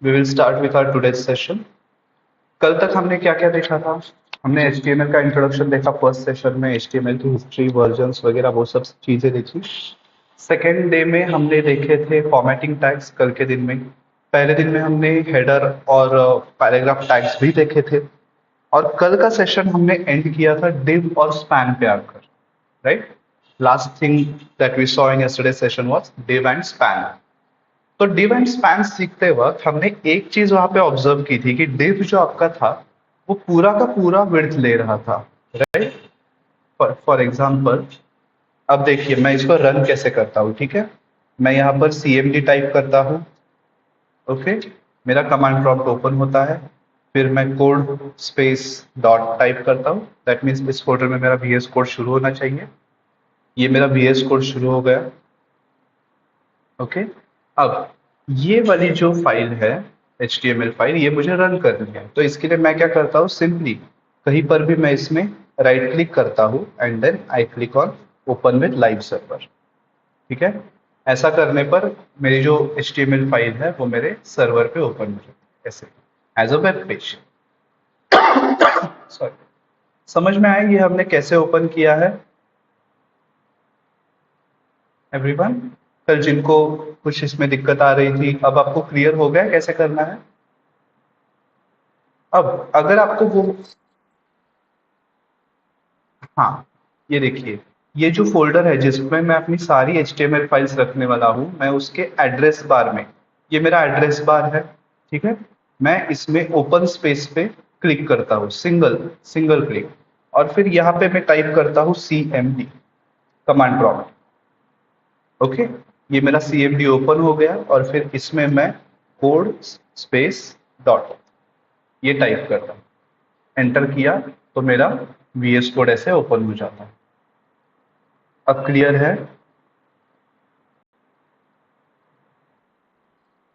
We will start with our today's session. कल तक हमने क्या क्या देखा था? हमने HTML का इंट्रोडक्शन देखा फर्स्ट सेशन में, HTML की हिस्ट्री, वर्जन्स वगैरह वो सब चीजें देखी। सेकेंड डे में हमने देखे थे फॉर्मेटिंग टैग्स कल के दिन में। पहले दिन में हमने हेडर और पैराग्राफ टैग्स भी देखे थे। और कल का सेशन हमने एंड किया था div और span पे आकर, right? Last thing that we saw in yesterday session was div and span। तो div एंड span सीखते वक्त हमने एक चीज वहां पे ऑब्जर्व की थी कि div जो आपका था वो पूरा का पूरा विड्थ ले रहा था, राइट? फॉर एग्जाम्पल, अब देखिए मैं इसको रन कैसे करता हूँ, ठीक है? मैं यहाँ पर cmd टाइप करता हूँ, ओके? मेरा कमांड प्रॉम्प्ट ओपन होता है, फिर मैं कोड स्पेस डॉट टाइप करता हूँ। दैट मीन्स इस फोल्डर में मेरा VS कोड शुरू होना चाहिए। ये मेरा VS कोड शुरू हो गया, ओके? अब ये वाली जो फाइल है HTML फाइल, ये मुझे रन करनी है। तो इसके लिए मैं क्या करता हूँ, सिंपली कहीं पर भी मैं इसमें राइट क्लिक करता हूँ and then I click on open with live server, ठीक है? ऐसा करने पर मेरी जो HTML फाइल है वो मेरे सर्वर पे ओपन हो जाती है, ऐसे as a web page. Sorry, समझ में आया ये हमने कैसे ओपन किया है एवरीवन? कल जिनको कुछ इसमें दिक्कत आ रही थी, अब आपको क्लियर हो गया कैसे करना है? अब अगर आपको वो, हाँ, ये देखिए, ये जो फोल्डर है जिसमें मैं अपनी सारी HTML फाइल्स रखने वाला हूँ, मैं उसके एड्रेस बार में, ये मेरा एड्रेस बार है, ठीक है? मैं इसमें ओपन स्पेस पे क्लिक करता हूँ, सिंगल सिंगल क्लिक, और फिर यहाँ पे मैं टाइप करता हूँ CMD कमांड प्रॉम्प्ट, ओके? ये मेरा CMD ओपन हो गया और फिर इसमें मैं कोड स्पेस डॉट ये टाइप करता हूँ, एंटर किया तो मेरा VS कोड ऐसे ओपन हो जाता है। अब क्लियर है?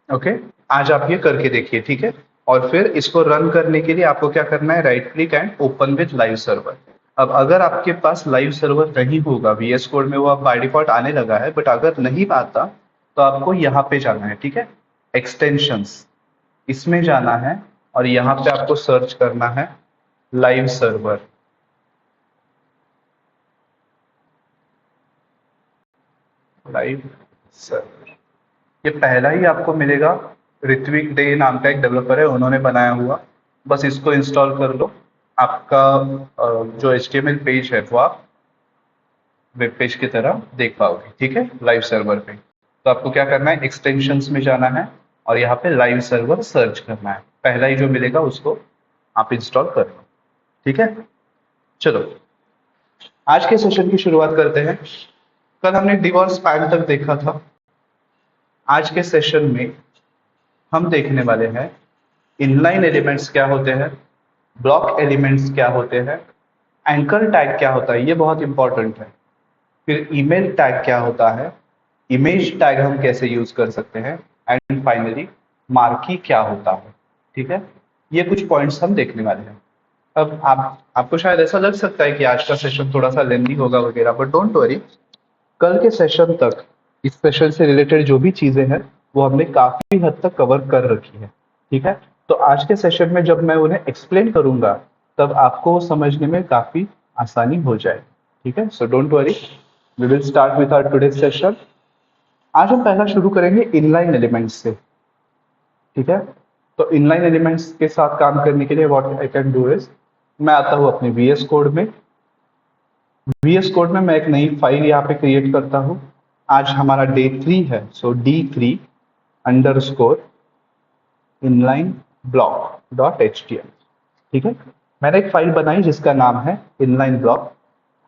ओके, आज आप ये करके देखिए, ठीक है? और फिर इसको रन करने के लिए आपको क्या करना है, right click and open with live server. अब अगर आपके पास लाइव सर्वर नहीं होगा, VS कोड में वो अब बाय डिफॉल्ट आने लगा है, बट अगर नहीं आता तो आपको यहाँ पे जाना है, ठीक है? एक्सटेंशंस, इसमें जाना है और यहाँ पे आपको सर्च करना है लाइव सर्वर। लाइव सर्वर, ये पहला ही आपको मिलेगा। ऋत्विक डे नाम का एक डेवलपर है, उन्होंने बनाया हुआ। बस इसको इंस्टॉल कर लो, आपका जो HTML पेज है वो आप वेब पेज की तरह देख पाओगे, ठीक है? लाइव सर्वर पे तो आपको क्या करना है, एक्सटेंशंस में जाना है और यहाँ पे लाइव सर्वर सर्च करना है। पहला ही जो मिलेगा उसको आप इंस्टॉल कर लो, ठीक है? चलो, आज के सेशन की शुरुआत करते हैं। कल हमने div और span तक देखा था। आज के सेशन में हम देखने वाले हैं इनलाइन एलिमेंट्स क्या होते हैं, ब्लॉक एलिमेंट्स क्या होते हैं, एंकर टैग क्या होता है, ये बहुत इंपॉर्टेंट है। फिर ईमेल टैग क्या होता है, इमेज टैग हम कैसे यूज कर सकते हैं, एंड फाइनली मार्की क्या होता है, ठीक है? ये कुछ पॉइंट्स हम देखने वाले हैं। अब आपको शायद ऐसा लग सकता है कि आज का सेशन थोड़ा सा लेंदी होगा वगैरह, बट डोंट वरी, कल के सेशन तक इस सेशन से रिलेटेड जो भी चीजें हैं वो हमने काफी हद तक कवर कर रखी है, ठीक है? तो आज के सेशन में जब मैं उन्हें एक्सप्लेन करूंगा तब आपको समझने में काफी आसानी हो जाए, ठीक है? So don't worry, we will start with our today session. आज हम पहला शुरू करेंगे इनलाइन एलिमेंट्स से, ठीक है? तो इनलाइन एलिमेंट्स के साथ काम करने के लिए what I can do is, मैं आता हूं अपने VS कोड में। VS कोड में मैं एक नई फाइल यहाँ पे क्रिएट करता हूँ। आज हमारा डे 3 है, सो D3 underscore inline block dot HTML, ठीक है? मैंने एक फाइल बनाई जिसका नाम है इनलाइन ब्लॉक।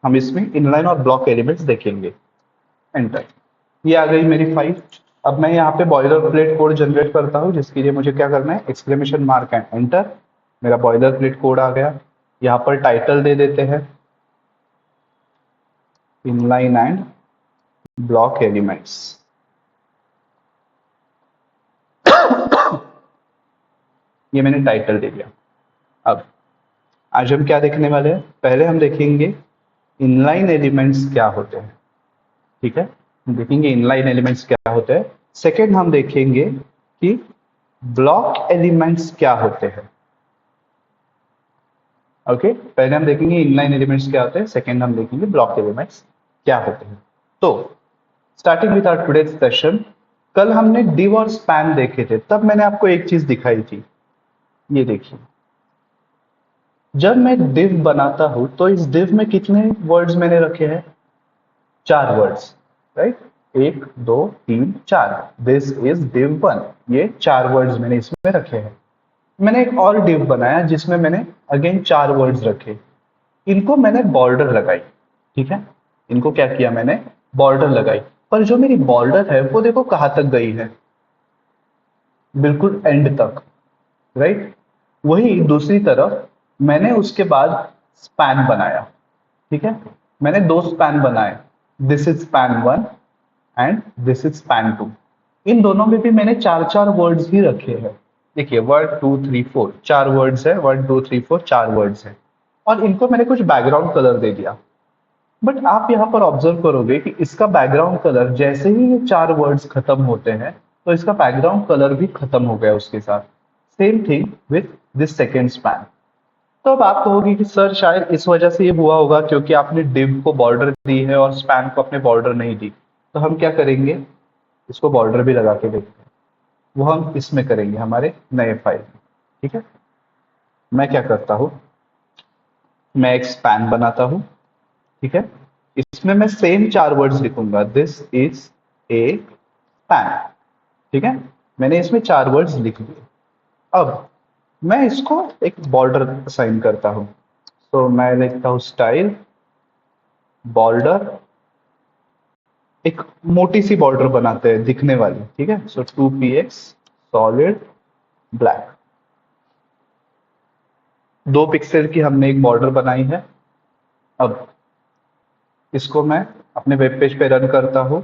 हम इसमें इनलाइन और ब्लॉक एलिमेंट्स देखेंगे। एंटर, ये आ गई मेरी फाइल। अब मैं यहाँ पे बॉयलर प्लेट कोड जनरेट करता हूँ, जिसके लिए मुझे क्या करना है, एक्सक्लेमेशन मार्क एंड एंटर। मेरा बॉयलर प्लेट कोड आ गया। यहाँ पर टाइटल दे देते हैं इनलाइन एंड ब्लॉक एलिमेंट्स। ये मैंने टाइटल दे दिया। अब आज हम क्या देखने वाले हैं, पहले हम देखेंगे इनलाइन एलिमेंट्स क्या होते हैं, ठीक है? हम देखेंगे इनलाइन एलिमेंट्स क्या होते हैं। सेकेंड हम देखेंगे कि ब्लॉक एलिमेंट्स क्या होते हैं। ओके, पहले हम देखेंगे इनलाइन एलिमेंट्स क्या होते हैं, सेकंड हम देखेंगे ब्लॉक एलिमेंट्स क्या होते हैं। तो starting with our today's session, कल हमने डिव और स्पैन देखे थे, तब मैंने आपको एक चीज दिखाई थी, ये देखिए। जब मैं डिव बनाता हूं तो इस डिव में कितने वर्ड्स मैंने रखे हैं, 4 words, right. 1 2 3 4, this is div 1, ये 4 वर्ड्स मैंने इसमें रखे हैं। मैंने एक और डिव बनाया जिसमें मैंने अगेन 4 वर्ड्स रखे, इनको मैंने बॉर्डर लगाई, ठीक है। इनको क्या किया मैंने, बॉर्डर लगाई। पर जो मेरी बॉर्डर है वो देखो कहां तक गई है, बिल्कुल एंड तक, राइट। वही दूसरी तरफ मैंने उसके बाद स्पैन बनाया, ठीक है। मैंने 2 स्पैन बनाए, this is span 1 and this is span 2। इन दोनों में भी मैंने 4 वर्ड्स ही रखे हैं। देखिए 1 2 3 4 4 वर्ड्स है, 1 2 3 4 4 वर्ड्स है, और इनको मैंने कुछ बैकग्राउंड कलर दे दिया। बट आप यहाँ पर ऑब्जर्व करोगे कि इसका बैकग्राउंड कलर जैसे ही ये 4 वर्ड्स खत्म होते हैं तो इसका बैकग्राउंड कलर भी खत्म हो गया उसके साथ। Same thing with this second span. तो अब आप कहोगे कि सर शायद इस वजह से ये हुआ होगा क्योंकि आपने डिव को बॉर्डर दी है और स्पैन को अपने बॉर्डर नहीं दी। तो हम क्या करेंगे, इसको बॉर्डर भी लगा के देखते हैं। वो हम इसमें करेंगे हमारे नए फाइल में, ठीक है। मैं क्या करता हूँ, मैं एक स्पैन बनाता हूँ, ठीक है। इसमें मैं सेम 4 वर्ड्स लिखूंगा, दिस इज ए पैन, ठीक है। मैंने इसमें 4 वर्ड्स लिख दिए। अब मैं इसको एक बॉर्डर असाइन करता हूं, तो मैं लिखता हूं स्टाइल बॉर्डर, एक मोटी सी बॉर्डर बनाते हैं दिखने वाली, ठीक है। सो 2px सॉलिड ब्लैक, 2 पिक्सल की हमने एक बॉर्डर बनाई है। अब इसको मैं अपने वेब पेज पे रन करता हूं,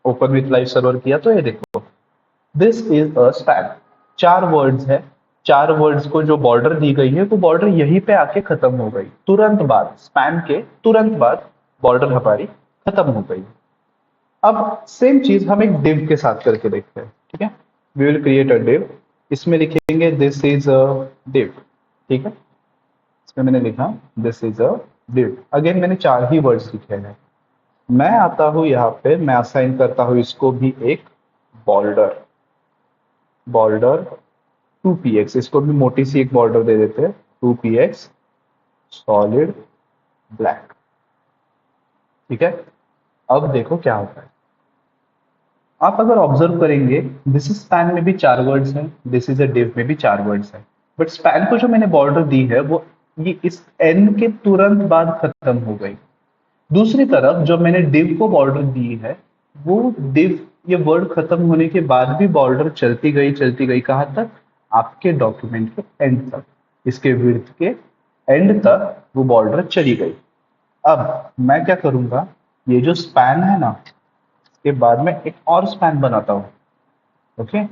ओपन विथ लाइव सर्वर किया तो ये देखो, this is a span. 4 words है, 4 वर्ड्स को जो बॉर्डर दी गई है वो बॉर्डर यहीं पे आके खत्म हो गई, तुरंत बाद, स्पैन के तुरंत बाद बॉर्डर हमारी खत्म हो गई। अब सेम चीज हम एक डिव के साथ करके देखते हैं, ठीक है। We will create a div, इसमें लिखेंगे दिस इज अ डिव, ठीक है। इसमें मैंने लिखा this is a div, again मैंने 4 ही वर्ड्स लिखे हैं। मैं आता हूं यहाँ पे, मैं असाइन करता हूं इसको भी एक बॉर्डर, बॉर्डर 2px, इसको भी मोटी सी एक बॉर्डर दे देते हैं, 2px सॉलिड ब्लैक, ठीक है। अब देखो क्या होता है, आप अगर ऑब्जर्व करेंगे दिस इज स्पैन में भी 4 वर्ड्स हैं, दिस इज अ डिव में भी 4 वर्ड्स हैं, बट स्पैन को जो मैंने बॉर्डर दी है वो ये इस एन के तुरंत बाद खत्म हो गई। दूसरी तरफ जो मैंने डिव को बॉर्डर दी है, वो डिव ये वर्ड खत्म होने के बाद भी बॉर्डर चलती गई कहां तक, आपके डॉक्यूमेंट के एंड तक, इसके विड्थ के एंड तक वो बॉर्डर चली गई। अब मैं क्या करूंगा, ये जो स्पैन है ना, इसके बाद में एक और स्पैन बनाता हूं, ओके।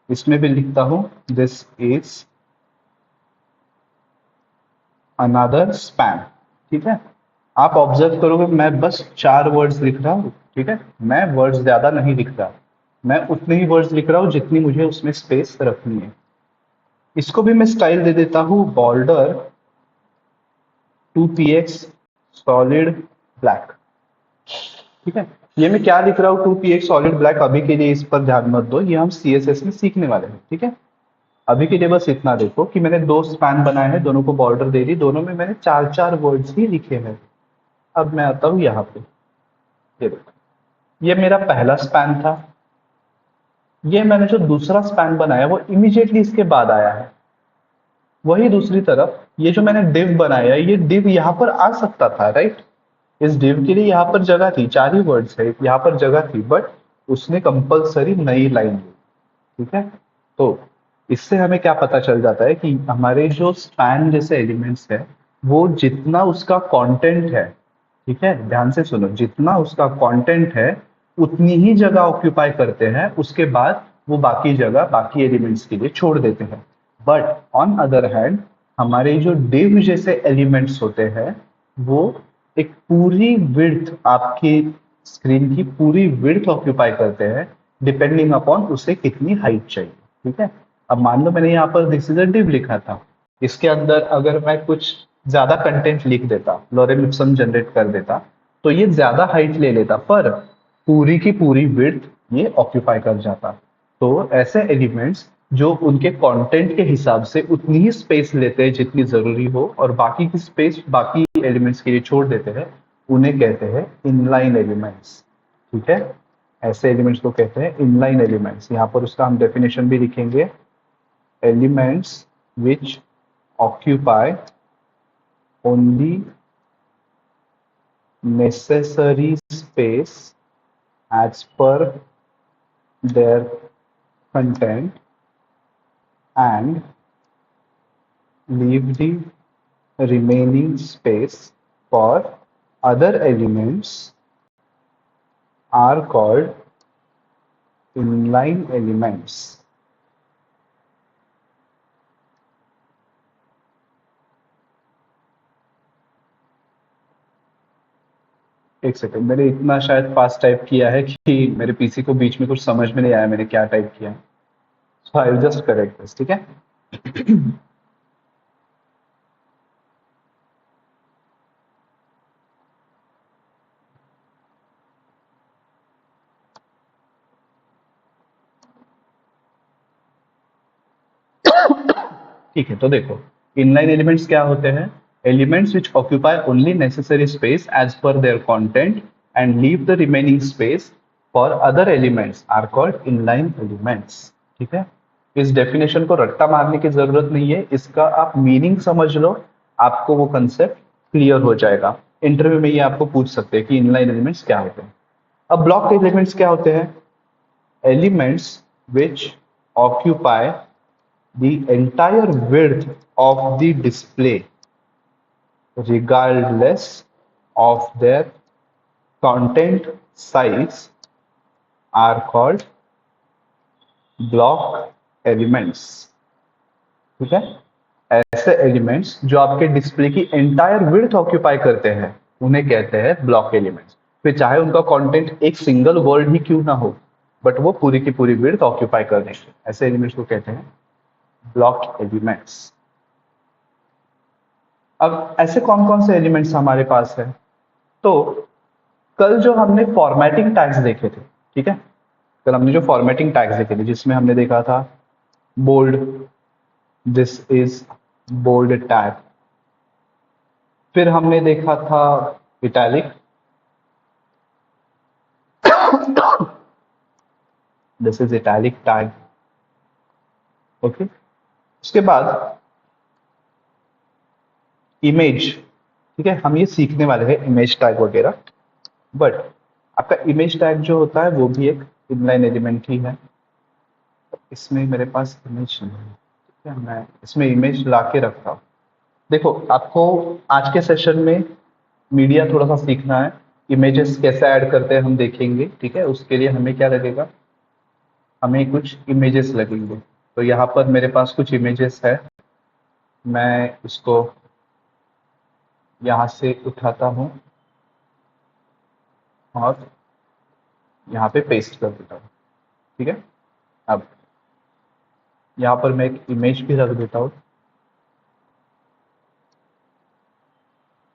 इसमें भी लिखता हूं दिस इज अनदर स्पैन, ठीक है। आप ऑब्जर्व करोगे मैं बस 4 वर्ड्स लिख रहा हूँ, ठीक है। मैं वर्ड्स ज्यादा नहीं लिख रहा, मैं उतने ही वर्ड्स लिख रहा हूँ जितनी मुझे उसमें स्पेस रखनी है। इसको भी मैं स्टाइल दे देता हूँ बॉर्डर 2px सॉलिड ब्लैक, ठीक है। ये मैं क्या लिख रहा हूँ 2px सॉलिड ब्लैक, अभी के लिए इस पर ध्यान मत दो, ये हम CSS में सीखने वाले हैं, ठीक है। अभी के लिए बस इतना देखो कि मैंने 2 स्पैन बनाए हैं, दोनों को बॉर्डर दे दी, दोनों में मैंने 4 वर्ड्स ही लिखे हैं। अब मैं आता हूं यहाँ पे, ये देखो, ये मेरा पहला स्पैन था, ये मैंने जो दूसरा स्पैन बनाया वो इमीडिएटली इसके बाद आया है। वही दूसरी तरफ ये जो मैंने डिव बनाया, ये डिव यहाँ पर आ सकता था, राइट। इस डिव के लिए यहाँ पर जगह थी, 4 ही वर्ड्स है, यहाँ पर जगह थी, बट उसने कंपल्सरी नई लाइन ली, ठीक है। तो इससे हमें क्या पता चल जाता है कि हमारे जो स्पैन जैसे एलिमेंट्स है, वो जितना उसका कंटेंट है, ठीक है, ध्यान से सुनो, जितना उसका कंटेंट है उतनी ही जगह ऑक्यूपाई करते हैं, उसके बाद वो बाकी जगह बाकी एलिमेंट्स के लिए छोड़ देते हैं। बट ऑन अदर हैंड हमारे जो डिव जैसे एलिमेंट्स होते हैं वो एक पूरी विड्थ, आपकी स्क्रीन की पूरी विड्थ ऑक्यूपाई करते हैं, डिपेंडिंग अपॉन उसे कितनी हाइट चाहिए। ठीक है। अब मान लो मैंने यहाँ पर दिस इज अ div लिखा था, इसके अंदर अगर मैं कुछ ज्यादा कंटेंट लिख देता, लॉरेल इप्सम जनरेट कर देता, तो ये ज्यादा हाइट ले लेता, पर पूरी की पूरी विड्थ ये ऑक्यूपाई कर जाता। तो ऐसे एलिमेंट्स जो उनके कंटेंट के हिसाब से उतनी ही स्पेस लेते हैं जितनी जरूरी हो, और बाकी की स्पेस बाकी एलिमेंट्स के लिए छोड़ देते हैं, उन्हें कहते हैं इनलाइन एलिमेंट्स। ठीक है, ऐसे एलिमेंट्स को कहते हैं इनलाइन एलिमेंट्स। यहाँ पर उसका हम डेफिनेशन भी लिखेंगे, elements which occupy only necessary space as per their content and leave the remaining space for other elements are called inline elements. एक सेकंड, मैंने इतना शायद फास्ट टाइप किया है कि मेरे पीसी को बीच में कुछ समझ में नहीं आया मैंने क्या टाइप किया। So I will just correct this. ठीक है, ठीक है। तो देखो, इनलाइन एलिमेंट्स क्या होते हैं? Elements which occupy only necessary space as per their content and leave the remaining space for other elements are called inline elements. ठीक है, इस डेफिनेशन को रट्टा मारने की जरूरत नहीं है, इसका आप मीनिंग समझ लो, आपको वो कंसेप्ट क्लियर हो जाएगा। इंटरव्यू में ये आपको पूछ सकते हैं कि इनलाइन एलिमेंट्स क्या होते हैं। अब ब्लॉक एलिमेंट्स क्या होते हैं? Elements which occupy the entire width of the display regardless of their content size are called block elements। ठीक है, ऐसे एलिमेंट्स जो आपके डिस्प्ले की एंटायर विड्थ ऑक्यूपाई करते हैं उन्हें कहते हैं ब्लॉक एलिमेंट्स। फिर चाहे उनका कंटेंट एक सिंगल वर्ड ही क्यों ना हो, बट वो पूरी की पूरी विड्थ ऑक्यूपाई कर देंगे, ऐसे एलिमेंट्स को कहते हैं ब्लॉक एलिमेंट्स। अब ऐसे कौन कौन से एलिमेंट्स हमारे पास है? तो कल जो हमने फॉर्मेटिंग टैग्स देखे थे, ठीक है, कल हमने जो फॉर्मेटिंग टैग्स देखे थे जिसमें हमने देखा था bold, this is bold tag, फिर हमने देखा था italic, this is italic tag. Okay, उसके बाद इमेज। ठीक है, हम ये सीखने वाले हैं इमेज टैग वगैरह, बट आपका इमेज टैग जो होता है वो भी एक इनलाइन एलिमेंट ही है। इसमें मेरे पास इमेज नहीं है, ठीक है, मैं इसमें इमेज ला के रखता हूँ। देखो, आपको आज के सेशन में मीडिया थोड़ा सा सीखना है, इमेजेस कैसे ऐड करते हैं हम देखेंगे। ठीक है, उसके लिए हमें क्या लगेगा, हमें कुछ इमेजेस लगेंगे। तो यहाँ पर मेरे पास कुछ इमेजेस है, मैं इसको यहाँ से उठाता हूँ और यहाँ पे पेस्ट कर देता हूँ। ठीक है, अब यहाँ पर मैं एक इमेज भी रख देता हूँ,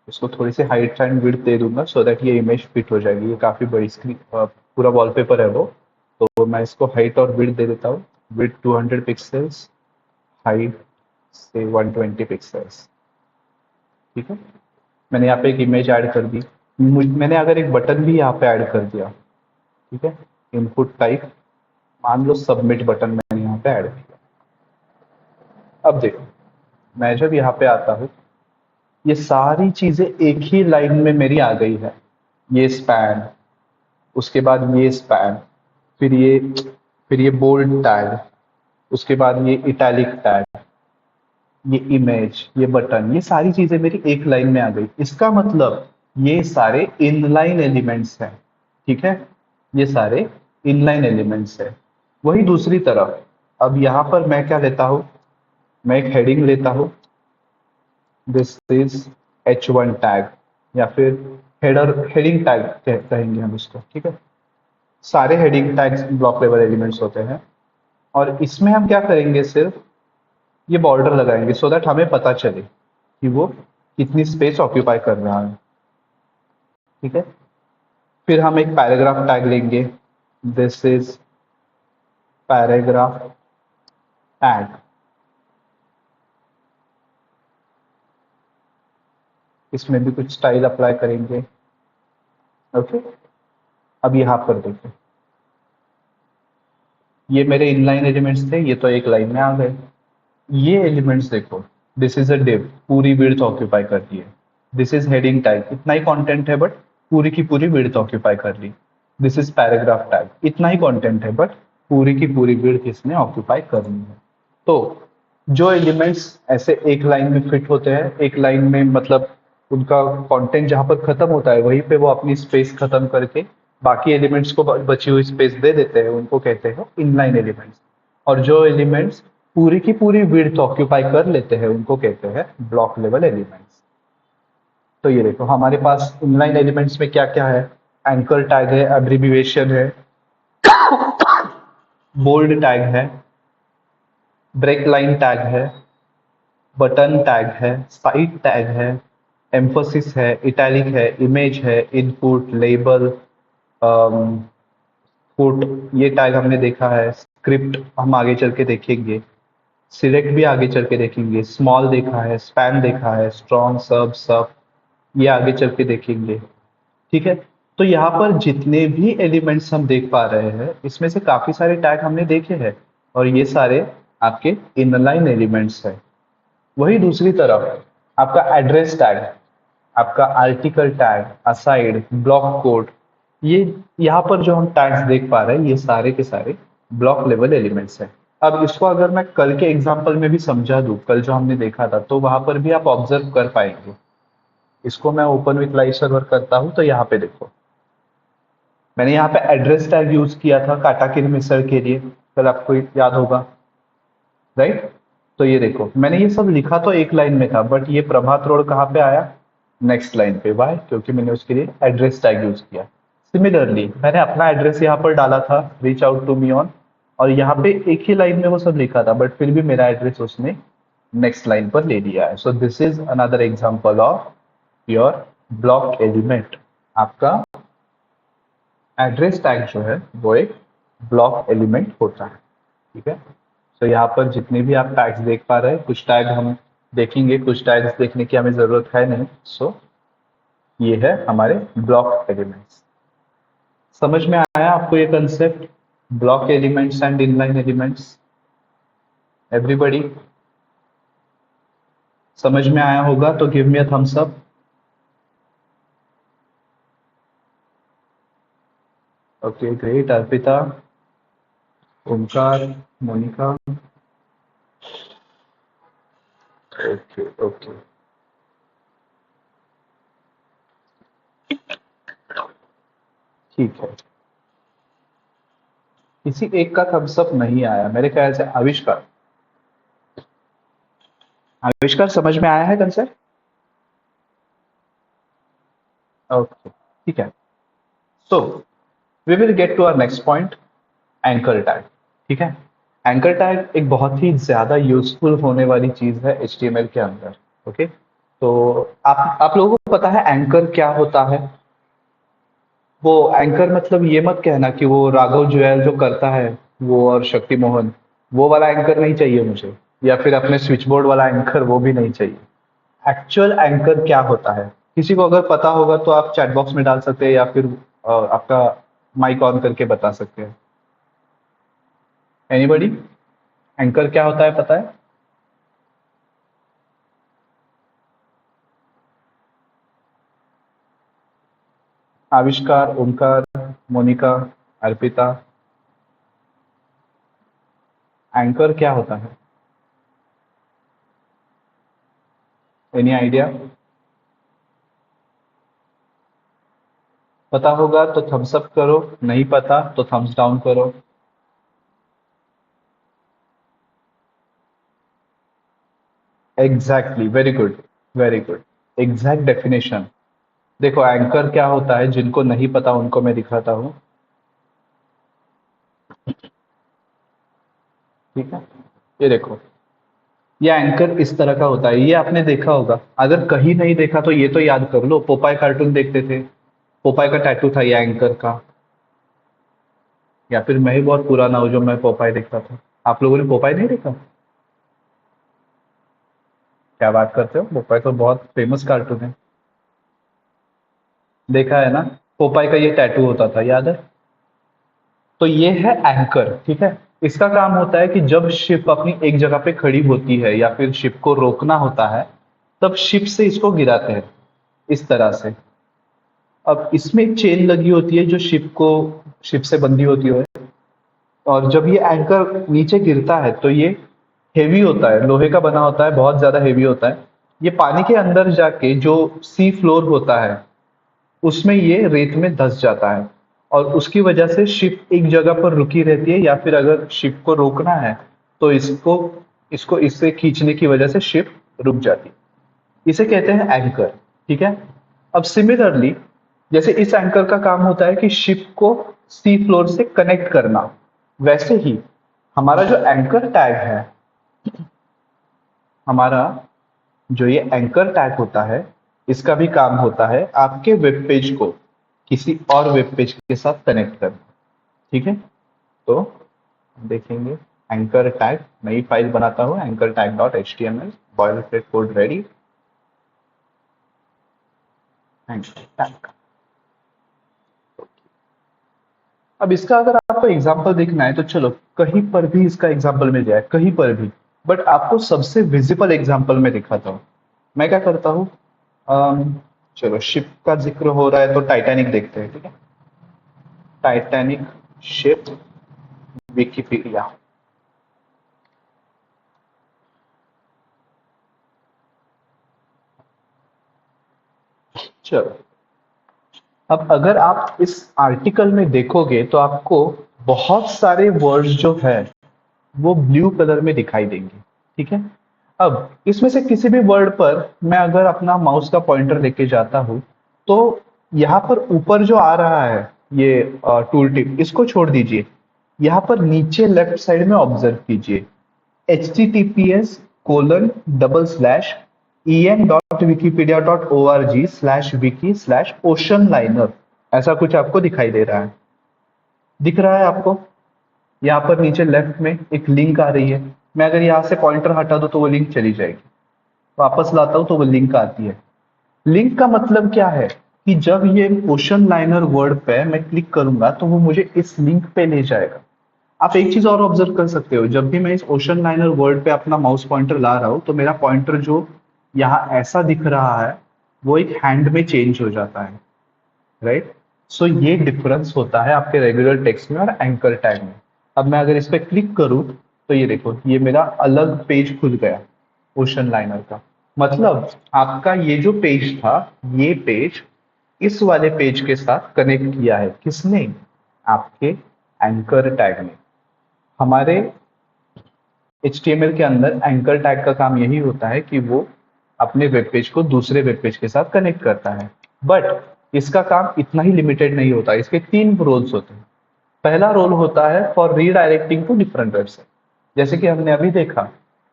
इसको थोड़ी सी हाइट एंड विड्थ दे दूंगा सो दैट ये इमेज फिट हो जाएगी। ये काफ़ी बड़ी स्क्रीन पूरा वॉलपेपर है वो, तो मैं इसको हाइट और विड्थ दे देता हूँ। विड्थ 200 पिक्सल्स, हाइट से 120 पिक्सल्स। ठीक है, मैंने यहाँ पे एक इमेज ऐड कर दी। मैंने अगर एक बटन भी यहाँ पे ऐड कर दिया, ठीक है, इनपुट टाइप, मान लो सबमिट बटन मैंने यहाँ पे ऐड किया। अब देखो, मैं जब यहाँ पे आता हूँ, ये सारी चीजें एक ही लाइन में मेरी आ गई है। ये स्पैन, उसके बाद ये स्पैन, फिर ये बोल्ड टैग, उसके बाद ये इटैलिक टैग, ये इमेज, ये बटन, ये सारी चीजें मेरी एक लाइन में आ गई। इसका मतलब ये सारे इनलाइन एलिमेंट्स हैं। ठीक है, ये सारे इनलाइन एलिमेंट्स है। वही दूसरी तरफ, अब यहाँ पर मैं क्या लेता हूँ, मैं एक हेडिंग लेता हूँ, दिस इज H1 टैग, या फिर हेडिंग टैग कहेंगे हम इसको। ठीक है, सारे heading tags block level elements होते हैं। और इसमें हम क्या करेंगे, सिर्फ ये बॉर्डर लगाएंगे सो दैट हमें पता चले कि वो कितनी स्पेस ऑक्यूपाई कर रहा है। ठीक है, फिर हम एक पैराग्राफ टैग लेंगे, दिस इज पैराग्राफ टैग। इसमें भी कुछ स्टाइल अप्लाई करेंगे। ओके, अब यहाँ पर देखो, ये मेरे इनलाइन एलिमेंट्स थे, ये तो एक लाइन में आ गए। ये एलिमेंट्स देखो, दिस इज अ div, पूरी विड्थ ऑक्यूपाई कर रही है। दिस इज हेडिंग टैग, इतना ही कंटेंट है बट पूरी की पूरी विड्थ ऑक्यूपाई कर ली। दिस इज पैराग्राफ टैग, इतना ही कंटेंट है बट पूरी की पूरी विड्थ इसने ऑक्यूपाई करनी है। तो जो एलिमेंट्स ऐसे एक लाइन में फिट होते हैं, एक लाइन में मतलब उनका कंटेंट जहां पर खत्म होता है वहीं पे वो अपनी स्पेस खत्म करके बाकी एलिमेंट्स को बची हुई स्पेस दे देते हैं, उनको कहते हैं इनलाइन एलिमेंट्स। और जो एलिमेंट्स पूरी की पूरी विड्थ ऑक्यूपाई कर लेते हैं उनको कहते हैं ब्लॉक लेवल एलिमेंट्स। तो ये देखो हमारे पास इनलाइन एलिमेंट्स में क्या क्या है, एंकर टैग है, एब्रिविएशन है, बोल्ड टैग है, ब्रेक लाइन टैग है, बटन टैग है, साइड टैग है, एम्फोसिस है, इटैलिक है, इमेज है, इनपुट, लेबल, फुट, ये टैग हमने देखा है। स्क्रिप्ट हम आगे चल के देखेंगे, सिलेक्ट भी आगे चल के देखेंगे, स्मॉल देखा है, स्पैन देखा है, स्ट्रॉन्ग, सब, सब, ये आगे चल के देखेंगे। ठीक है, तो यहाँ पर जितने भी एलिमेंट्स हम देख पा रहे हैं इसमें से काफी सारे टैग हमने देखे हैं और ये सारे आपके इनलाइन एलिमेंट्स हैं। वही दूसरी तरफ आपका एड्रेस टैग, आपका article tag, aside, block code, ये यहाँ पर जो हम टैग्स देख पा रहे हैं ये सारे के सारे ब्लॉक लेवल एलिमेंट्स हैं। अब इसको अगर मैं कल के एग्जाम्पल में भी समझा दूं, कल जो हमने देखा था, तो वहां पर भी आप ऑब्जर्व कर पाएंगे। इसको मैं ओपन विथ लाइव सर्वर करता हूं तो यहाँ पे देखो, मैंने यहाँ पे एड्रेस टैग यूज किया था काटाकिन मिसर के लिए, कल आपको याद होगा, राइट। तो ये देखो मैंने ये सब लिखा तो एक लाइन में था बट ये प्रभात रोड कहाँ पे आया, नेक्स्ट लाइन पे। वाई, क्योंकि मैंने उसके लिए एड्रेस टैग यूज किया। सिमिलरली मैंने अपना एड्रेस यहाँ पर डाला था, reach out to me on, और यहाँ पे एक ही लाइन में वो सब लिखा था बट फिर भी मेरा एड्रेस उसने नेक्स्ट लाइन पर ले लिया है। So this is another example of your block element. आपका एड्रेस टैग जो है वो एक ब्लॉक एलिमेंट होता है। ठीक है, तो यहाँ पर जितने भी आप टैग्स देख पा रहे हैं, कुछ टैग हम देखेंगे, कुछ टैग्स देखने की हमें जरूरत है नहीं। सो ये है हमारे ब्लॉक एलिमेंट्स। समझ में आया आपको ये concept, block elements and inline elements? Everybody समझ में आया होगा तो give me a thumbs up. Okay great, Arpita, Omkar, Monika, okay okay, ठीक है। किसी एक का थम्स अप नहीं आया मेरे ख्याल से, आविष्कार, आविष्कार समझ में आया है कंसेप्ट? ओके ठीक है। So we will get to our next point, anchor tag. ठीक है, एंकर टैग एक बहुत ही ज्यादा यूजफुल होने वाली चीज है HTML के अंदर। ओके, तो आप लोगों को पता है एंकर क्या होता है? वो एंकर मतलब ये मत कहना कि वो राघव जुएल जो करता है वो और शक्ति मोहन, वो वाला एंकर नहीं चाहिए मुझे, या फिर अपने स्विच बोर्ड वाला एंकर वो भी नहीं चाहिए। एक्चुअल एंकर क्या होता है, किसी को अगर पता होगा तो आप चैट बॉक्स में डाल सकते हैं या फिर आपका माइक ऑन करके बता सकते हैं। एनीबॉडी, एंकर क्या होता है पता है? आविष्कार, ओमकार, मोनिका, अर्पिता, एंकर क्या होता है? Any idea? पता होगा तो थम्स अप करो, नहीं पता तो थम्स डाउन करो। Exactly, very good, very good, exact definition. देखो एंकर क्या होता है, जिनको नहीं पता उनको मैं दिखाता हूँ। ठीक है, ये देखो, ये एंकर इस तरह का होता है, ये आपने देखा होगा। अगर कहीं नहीं देखा तो ये तो याद कर लो, पोपाई कार्टून देखते थे, पोपाई का टैटू था ये एंकर का। या फिर मैं ही बहुत पुराना हूँ जो मैं पोपाई देखता था। आप लोगों ने पोपाई नहीं देखा? क्या बात करते हो, पोपाई तो बहुत फेमस कार्टून है। देखा है ना, पोपाई का ये टैटू होता था, याद है? तो ये है एंकर, ठीक है। इसका काम होता है कि जब शिप अपनी एक जगह पे खड़ी होती है या फिर शिप को रोकना होता है, तब शिप से इसको गिराते हैं इस तरह से। अब इसमें एक चेन लगी होती है जो शिप से बंधी होती है। और जब ये एंकर नीचे गिरता है तो ये हेवी होता है, लोहे का बना होता है, बहुत ज्यादा हेवी होता है। ये पानी के अंदर जाके जो सी फ्लोर होता है उसमें ये रेत में धंस जाता है। और उसकी वजह से शिप एक जगह पर रुकी रहती है, या फिर अगर शिप को रोकना है तो इसको इसको इससे खींचने की वजह से शिप रुक जाती है। इसे कहते हैं एंकर, ठीक है। अब सिमिलरली, जैसे इस एंकर का काम होता है कि शिप को सी फ्लोर से कनेक्ट करना, वैसे ही हमारा जो एंकर टैग है, हमारा जो ये एंकर टैग होता है, इसका भी काम होता है आपके वेब पेज को किसी और वेब पेज के साथ कनेक्ट करना, ठीक है। तो देखेंगे, एंकर टैग, नई फाइल बनाता हूँ, anchor tag dot H T M L, boilerplate code ready, anchor tag. अब इसका अगर आपको एग्जाम्पल देखना है तो चलो कहीं पर भी इसका एग्जाम्पल मिल जाए, कहीं पर भी। बट आपको सबसे विजिबल एग्जाम्पल में दिखाता हूँ। मैं क्या करता हूँ, चलो शिप का जिक्र हो रहा है तो टाइटैनिक देखते हैं, ठीक है। Titanic ship, Wikipedia. चलो, अब अगर आप इस आर्टिकल में देखोगे तो आपको बहुत सारे वर्ड्स जो है वो ब्लू कलर में दिखाई देंगे, ठीक है। अब इसमें से किसी भी वर्ड पर मैं अगर अपना माउस का पॉइंटर लेके जाता हूं, तो यहाँ पर ऊपर जो आ रहा है ये टूल टिप, इसको छोड़ दीजिए। यहाँ पर नीचे लेफ्ट साइड में ऑब्जर्व कीजिए, https://en.wikipedia.org/wiki/oceanliner, ऐसा कुछ आपको दिखाई दे रहा है, दिख रहा है आपको? यहाँ पर नीचे लेफ्ट में एक लिंक आ रही है। मैं अगर यहाँ से पॉइंटर हटा दूं तो वो लिंक चली जाएगी, वापस लाता हूं तो वो लिंक आती है। लिंक का मतलब क्या है कि जब ये ओशन लाइनर वर्ड पे मैं क्लिक करूंगा तो वो मुझे इस लिंक पे ले जाएगा। आप एक चीज और ऑब्जर्व कर सकते हो, जब भी मैं इस ओशन लाइनर वर्ड पे अपना माउस पॉइंटर ला रहा हूं तो मेरा पॉइंटर जो यहाँ ऐसा दिख रहा है वो एक हैंड में चेंज हो जाता है, राइट। सो ये डिफरेंस होता है आपके रेगुलर टेक्स्ट में और एंकर टैग में। अब मैं अगर इस पर क्लिक करूं तो ये देखो, ये मेरा अलग पेज खुल गया ओशन लाइनर का। मतलब आपका ये जो पेज था, ये पेज इस वाले पेज के साथ कनेक्ट किया है किसने? आपके एंकर टैग ने। हमारे HTML के अंदर एंकर टैग का काम यही होता है कि वो अपने वेब पेज को दूसरे वेब पेज के साथ कनेक्ट करता है। बट इसका काम इतना ही लिमिटेड नहीं होता, इसके 3 रोल्स होते हैं। पहला रोल होता है for redirecting to different website. जैसे कि हमने अभी देखा,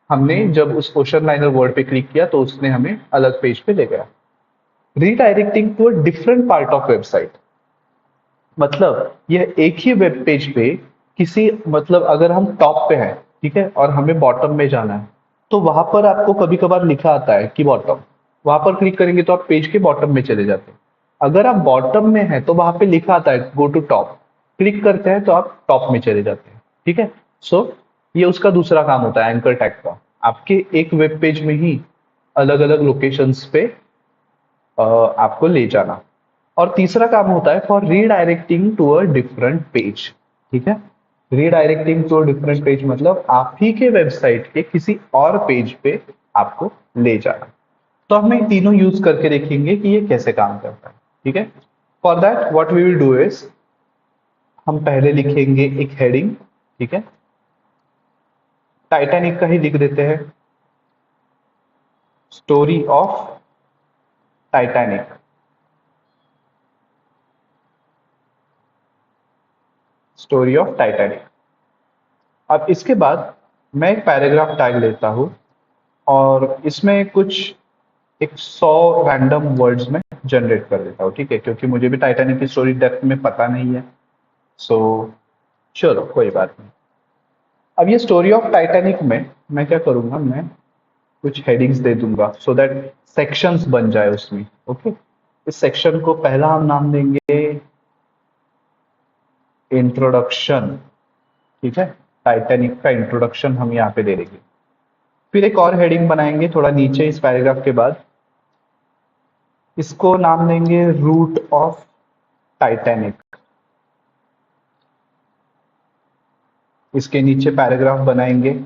हमने जब उस ओशन लाइनर वर्ड पे क्लिक किया तो उसने हमें अलग पेज पे ले गया। Redirecting to a different part of website, मतलब यह एक ही वेब पेज पे किसी, मतलब अगर हम टॉप पे हैं, ठीक है, और हमें बॉटम में जाना है, तो वहां पर आपको कभी कभार लिखा आता है कि बॉटम, वहां पर क्लिक करेंगे तो आप पेज के बॉटम में चले जाते हैं। अगर आप बॉटम में हैं तो वहां पे लिखा आता है गो टू टॉप, क्लिक करते हैं तो आप टॉप में चले जाते हैं, ठीक है। सो ये उसका दूसरा काम होता है एंकर टैग का, आपके एक वेब पेज में ही अलग अलग लोकेशंस पे आपको ले जाना। और तीसरा काम होता है for redirecting to a different page, ठीक है। Redirecting to a different page मतलब आप ही के वेबसाइट के किसी और पेज पे आपको ले जाना। तो हम ये तीनों यूज करके देखेंगे कि ये कैसे काम करता है, ठीक है। For that what we will do is, हम पहले लिखेंगे एक हेडिंग, ठीक है। टाइटैनिक का ही लिख देते हैं, story of Titanic. Story of Titanic. अब इसके बाद मैं एक पैराग्राफ टैग लेता हूँ और इसमें कुछ एक 100 रैंडम वर्ड्स में जनरेट कर देता हूँ, ठीक है, क्योंकि मुझे भी टाइटैनिक की स्टोरी डेप्थ में पता नहीं है। सो चलो कोई बात नहीं। अब ये स्टोरी ऑफ टाइटैनिक में मैं क्या करूंगा, मैं कुछ हेडिंग्स दे दूंगा सो दैट सेक्शंस बन जाए उसमें। ओके, इस सेक्शन को पहला हम नाम देंगे इंट्रोडक्शन, ठीक है, टाइटैनिक का इंट्रोडक्शन हम यहाँ पे दे देंगे। फिर एक और हेडिंग बनाएंगे थोड़ा नीचे इस पैराग्राफ के बाद, इसको नाम देंगे रूट ऑफ टाइटैनिक। इसके नीचे पैराग्राफ बनाएंगे,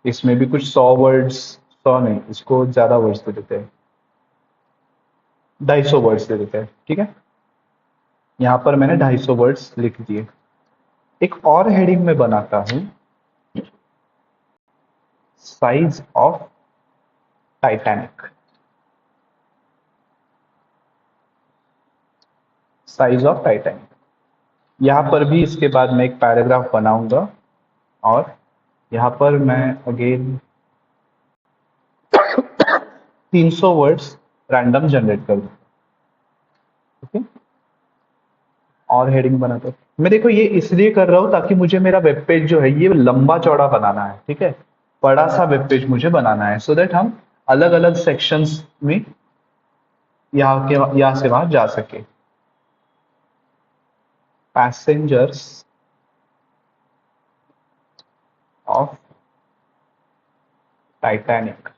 इसमें भी कुछ 100 वर्ड्स, 100 नहीं, इसको ज्यादा वर्ड्स दे देते हैं, 250 वर्ड्स दे देते हैं, ठीक है। यहाँ पर मैंने 250 वर्ड्स लिख दिए। एक और हेडिंग में बनाता हूं, size of Titanic. Size of Titanic, यहाँ पर भी इसके बाद मैं एक पैराग्राफ बनाऊंगा और यहाँ पर मैं अगेन 300 वर्ड्स रैंडम जनरेट कर दूँ। ओके, और हेडिंग बनाते हैं। मैं देखो ये इसलिए कर रहा हूँ ताकि मुझे मेरा वेब पेज जो है ये लंबा चौड़ा बनाना है, ठीक है, बड़ा सा वेब पेज मुझे बनाना है सो दैट हम अलग अलग सेक्शंस में यहाँ से वहां जा सके। Passengers of Titanic.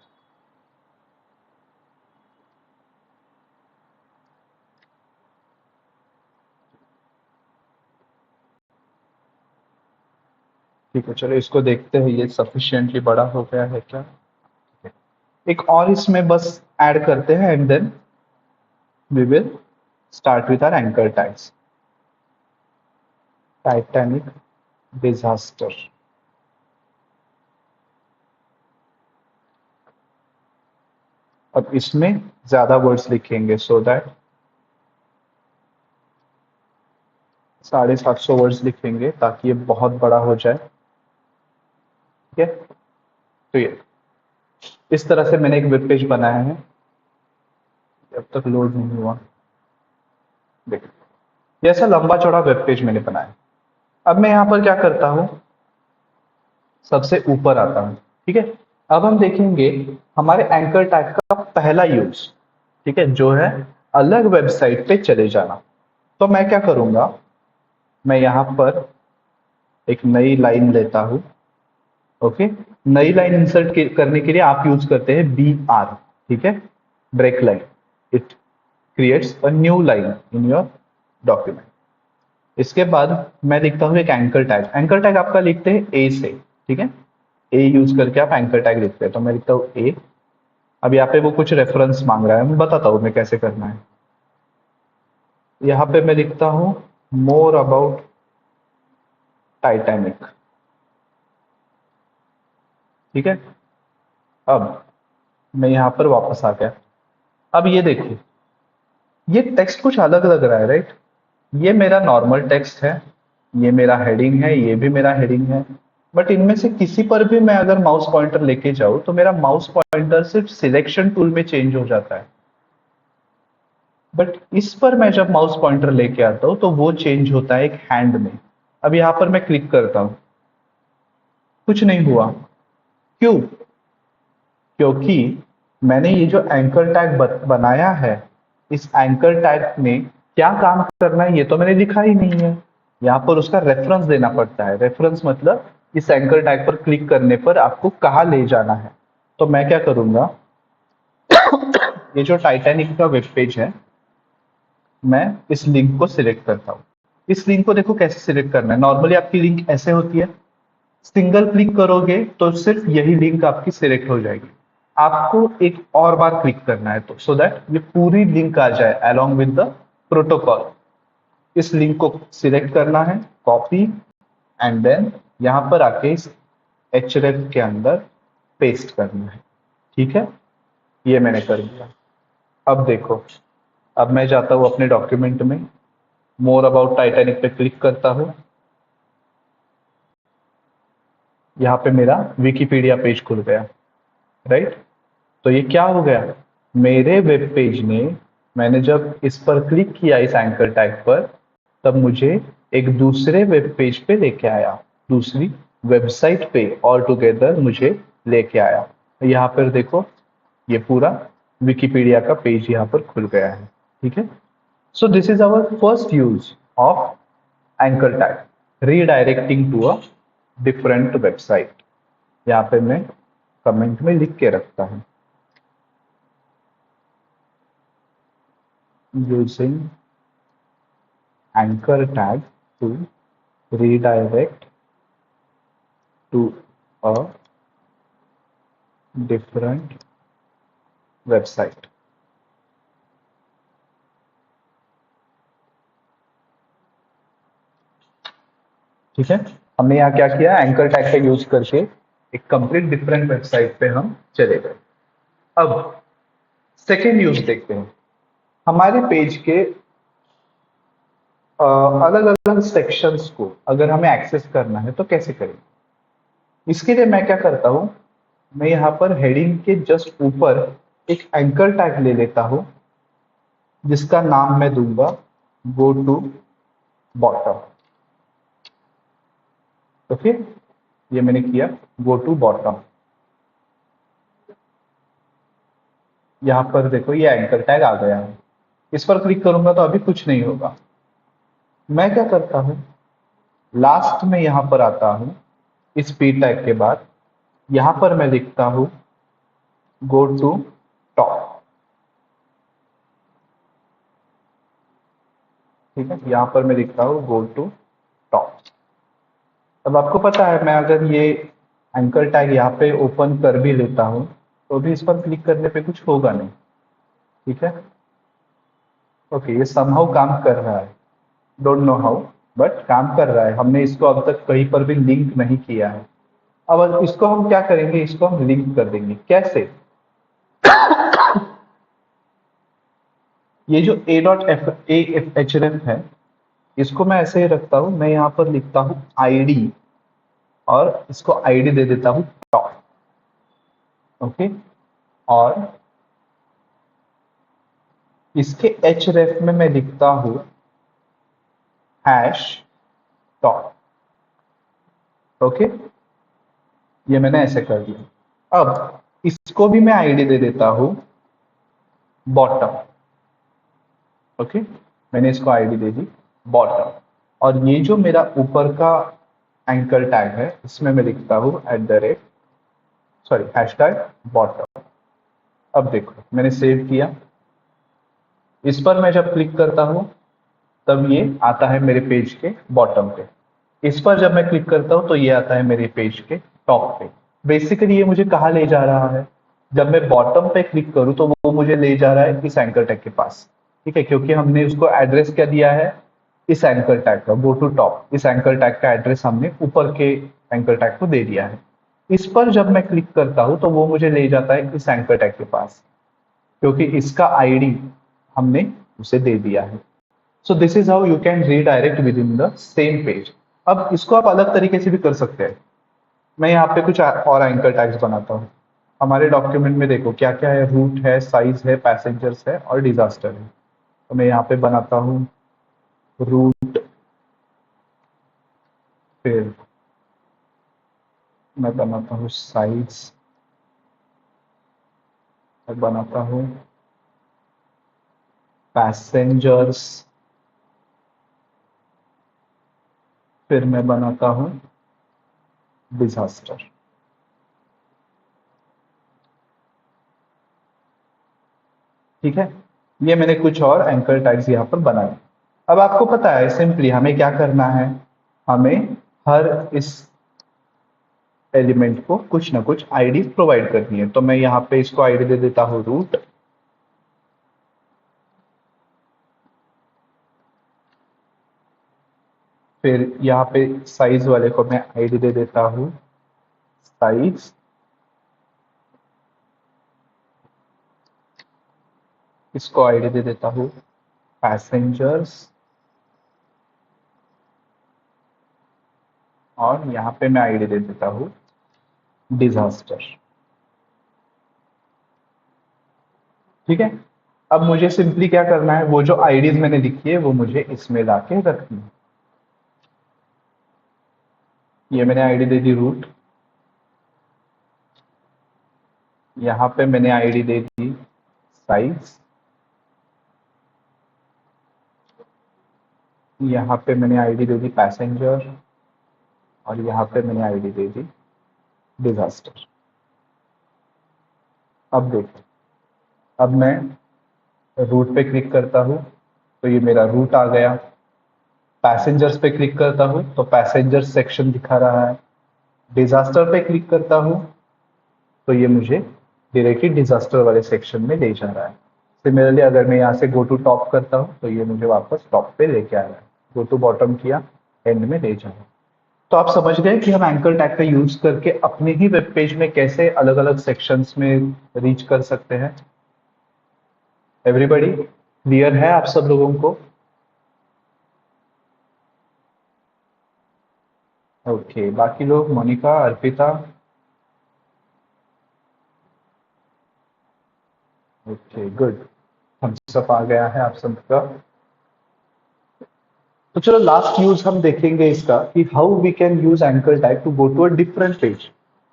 ठीक है, चलो इसको देखते हैं ये सफिशिएंटली बड़ा हो गया है क्या। एक और इसमें बस ऐड करते हैं and then we will start with our anchor tags. Titanic disaster. अब इसमें ज्यादा वर्ड्स लिखेंगे सो दैट 750 वर्ड्स लिखेंगे ताकि ये बहुत बड़ा हो जाए, ठीक है। तो ये इस तरह से मैंने एक वेब पेज बनाया है, अब तक लोड नहीं हुआ, देखो ये ऐसा लंबा चौड़ा वेब पेज मैंने बनाया। अब मैं यहाँ पर क्या करता हूँ, सबसे ऊपर आता हूँ, ठीक है। अब हम देखेंगे हमारे एंकर टैग का पहला यूज, ठीक है, जो है अलग वेबसाइट पे चले जाना। तो मैं क्या करूंगा, मैं यहाँ पर एक नई लाइन लेता हूँ। ओके, नई लाइन इंसर्ट करने के लिए आप यूज करते हैं BR, ठीक है, break line. It creates a new line in your document. इसके बाद मैं लिखता हूँ एक एंकर टैग। एंकर टैग आपका लिखते हैं ए से, ठीक है, ए यूज करके आप एंकर टैग लिखते हैं। तो मैं लिखता हूँ ए। अब यहाँ पे वो कुछ रेफरेंस मांग रहा है, मैं बताता हूँ मैं कैसे करना है। यहाँ पे मैं लिखता हूँ मोर अबाउट टाइटैनिक, ठीक है। अब मैं यहाँ पर वापस आ गया। अब ये देखिए ये टेक्स्ट कुछ अलग लग रहा है, राइट। ये मेरा नॉर्मल टेक्स्ट है, ये मेरा हेडिंग है, ये भी मेरा हेडिंग है, बट इनमें से किसी पर भी मैं अगर माउस पॉइंटर लेके जाऊं तो मेरा माउस पॉइंटर सिर्फ सिलेक्शन टूल में चेंज हो जाता है। बट इस पर मैं जब माउस पॉइंटर लेके आता हूं तो वो चेंज होता है एक हैंड में। अब यहां पर मैं क्लिक करता हूं, कुछ नहीं हुआ। क्यों? क्योंकि मैंने ये जो एंकर टैग बनाया है, इस एंकर टैग में क्या काम करना है ये तो मैंने लिखा ही नहीं है। यहाँ पर उसका रेफरेंस देना पड़ता है। रेफरेंस मतलब इस एंकर टैग पर क्लिक करने पर आपको कहाँ ले जाना है। तो मैं क्या करूंगा, ये जो टाइटैनिक का वेब पेज है, मैं इस लिंक को सिलेक्ट करता हूँ। इस लिंक को देखो कैसे सिलेक्ट करना है। नॉर्मली आपकी लिंक ऐसे होती है, सिंगल क्लिक करोगे तो सिर्फ यही लिंक आपकी सिलेक्ट हो जाएगी। आपको एक और बार क्लिक करना है तो सो दैट ये पूरी लिंक आ जाए अलोंग विद द प्रोटोकॉल। इस लिंक को सिलेक्ट करना है, कॉपी, एंड देन यहां पर आके इस href के अंदर पेस्ट करना है, ठीक है। ये मैंने कर दिया। अब देखो, अब मैं जाता हूं अपने डॉक्यूमेंट में, मोर अबाउट टाइटैनिक पे क्लिक करता हूं। यहाँ पे मेरा विकिपीडिया पेज खुल गया, राइट। तो ये क्या हो गया, मेरे वेब पेज ने, मैंने जब इस पर क्लिक किया इस एंकर टैग पर, तब मुझे एक दूसरे वेब पेज पे लेके आया, दूसरी वेबसाइट पे ऑल टुगेदर मुझे लेके आया। यहाँ पर देखो, ये पूरा विकिपीडिया का पेज यहाँ पर खुल गया है, ठीक है। So this is our first use of anchor tag, redirecting to a different website. यहाँ पे मैं कमेंट में लिख के रखता हूँ, using anchor tag to redirect to a different website। ठीक है, हमने यहाँ क्या किया, एंकर टैग का यूज करके एक कंप्लीट डिफरेंट वेबसाइट पे हम चले गए। अब सेकेंड यूज देखते हैं, हमारे पेज के अलग अलग सेक्शंस को अगर हमें एक्सेस करना है तो कैसे करेंगे। इसके लिए मैं क्या करता हूं, मैं यहाँ पर हेडिंग के जस्ट ऊपर एक एंकर टैग ले लेता हूं, जिसका नाम मैं दूंगा गो टू बॉटम। ओके, ये मैंने किया गो टू बॉटम। यहाँ पर देखो ये एंकर टैग आ गया है, इस पर क्लिक करूंगा तो अभी कुछ नहीं होगा। मैं क्या करता हूं, लास्ट में यहां पर आता हूं, इस पी टैग के बाद यहां पर मैं लिखता हूं गो टू टॉप। ठीक है, यहां पर मैं लिखता हूं गो टू टॉप। अब आपको पता है, मैं अगर ये एंकर टैग यहाँ पे ओपन कर भी लेता हूं तो भी इस पर क्लिक करने पे कुछ होगा नहीं। ठीक है, ओके, ये समहाउ काम कर रहा है, डोंट नो हाउ, बट काम कर रहा है। हमने इसको अब तक कहीं पर भी लिंक नहीं किया है। अब इसको हम क्या करेंगे, इसको हम लिंक कर देंगे। कैसे, ये जो ए डॉट एफ एच रेफ है, इसको मैं ऐसे ही रखता हूं, मैं यहां पर लिखता हूं आईडी, और इसको आईडी दे देता हूं टॉप। ओके, और इसके एच रेफ में मैं लिखता हूं हैश टॉप। ओके, ये मैंने ऐसे कर दिया। अब इसको भी मैं आईडी दे देता हूं बॉटम। ओके, मैंने इसको आईडी दे दी बॉटम, और ये जो मेरा ऊपर का एंकर टैग है, इसमें मैं लिखता हूं हैशटैग बॉटम। अब देखो, मैंने सेव किया, इस पर मैं जब क्लिक करता हूं तब ये आता है मेरे पेज के बॉटम पे। इस पर जब मैं क्लिक करता हूं तो ये आता है मेरे पेज के टॉप पे। बेसिकली ये मुझे कहाँ ले जा रहा है, जब मैं बॉटम पे क्लिक करूं तो वो मुझे ले जा रहा है इस एंकर टैग के पास। ठीक है, क्योंकि हमने उसको एड्रेस क्या दिया है, इस एंकर टैग का गो टू टॉप, इस एंकर टैग का एड्रेस हमने ऊपर के एंकर टैग को दे दिया है। इस पर जब मैं क्लिक करता हूं तो वो मुझे ले जाता है इस एंकर टैग के पास, क्योंकि इसका आईडी हमने उसे दे दिया है। So this is how you can redirect with in the same page. अब इसको आप अलग तरीके से भी कर सकते हैं। मैं यहाँ पे कुछ और एंकर टैग्स बनाता हूँ। हमारे डॉक्यूमेंट में देखो क्या क्या है, रूट है, साइज है, पैसेंजर्स है और डिजास्टर है। तो मैं यहाँ पे बनाता हूँ रूट, फिर मैं बनाता हूँ साइज, मैं बनाता हूँ पैसेंजर्स, फिर मैं बनाता हूँ डिजास्टर। ठीक है, ये मैंने कुछ और एंकर टैग्स यहाँ पर बनाए। अब आपको पता है सिंपली हमें क्या करना है, हमें हर इस एलिमेंट को कुछ ना कुछ आईडी प्रोवाइड करनी है। तो मैं यहाँ पे इसको आईडी दे देता हूँ रूट, फिर यहाँ पे साइज वाले को मैं आईडी दे देता हूँ साइज, इसको आईडी दे देता हूँ पैसेंजर्स, और यहाँ पे मैं आईडी दे देता हूँ डिजास्टर। ठीक है, अब मुझे सिंपली क्या करना है, वो जो आईडीज मैंने लिखी है वो मुझे इसमें लाके रखनी है। ये मैंने आईडी दे दी रूट, यहाँ पे मैंने आईडी दे दी साइज, यहाँ पे मैंने आईडी दे दी पैसेंजर, और यहाँ पे मैंने आईडी दे दी डिजास्टर। अब देखो, अब मैं रूट पे क्लिक करता हूँ तो ये मेरा रूट आ गया। पैसेंजर्स पे क्लिक करता हूँ तो पैसेंजर सेक्शन दिखा रहा है। डिजास्टर पे क्लिक करता हूँ तो ये मुझे डायरेक्टली डिजास्टर वाले सेक्शन में ले जा रहा है। सिमिलरली अगर मैं यहाँ से गो टू टॉप करता हूँ तो ये मुझे वापस टॉप पे लेके आ रहा है। गो टू बॉटम किया, एंड में ले जा रहा है। तो आप समझ गए कि हम एंकर टैग का यूज करके अपने ही वेब पेज में कैसे अलग अलग सेक्शंस में रीच कर सकते हैं। एवरीबॉडी क्लियर है आप सब लोगों को? ओके, बाकी लोग, Monika, Arpita? Okay good, thumbs up आ गया है आप सबका। तो चलो लास्ट यूज हम देखेंगे इसका कि how we can use anchor tag to go to a different page.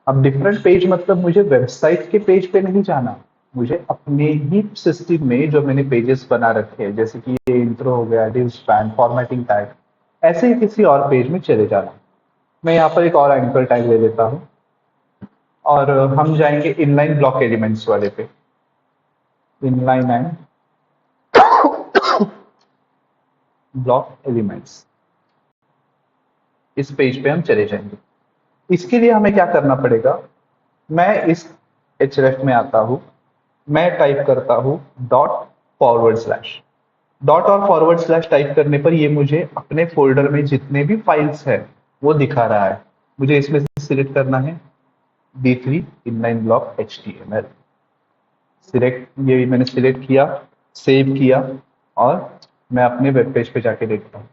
अब डिफरेंट पेज मतलब मुझे वेबसाइट के पेज पे नहीं जाना, मुझे अपने ही सिस्टम में जो मैंने पेजेस बना रखे हैं, जैसे कि ये इंट्रो हो गया, डिव स्पैन, फॉर्मेटिंग टैग, ऐसे ही किसी और पेज में चले जाना। मैं यहाँ पर एक और एंकर टैग ले लेता हूँ और हम जाएंगे इनलाइन ब्लॉक एलिमेंट्स वाले पे। इनलाइन एंड ब्लॉक एलिमेंट्स, इस पेज पे हम चले जाएंगे। इसके लिए हमें क्या करना पड़ेगा, मैं इस href में आता हूं, मैं टाइप करता हूं डॉट फॉरवर्ड स्लैश। डॉट और फॉरवर्ड स्लैश टाइप करने पर ये मुझे अपने फोल्डर में जितने भी फाइल्स है वो दिखा रहा है। मुझे इसमें से सिलेक्ट करना है D3 inline block HTML। Select, ये मैंने सिलेक्ट किया, सेव किया, और मैं अपने वेब पेज पे जाके देखता हूँ।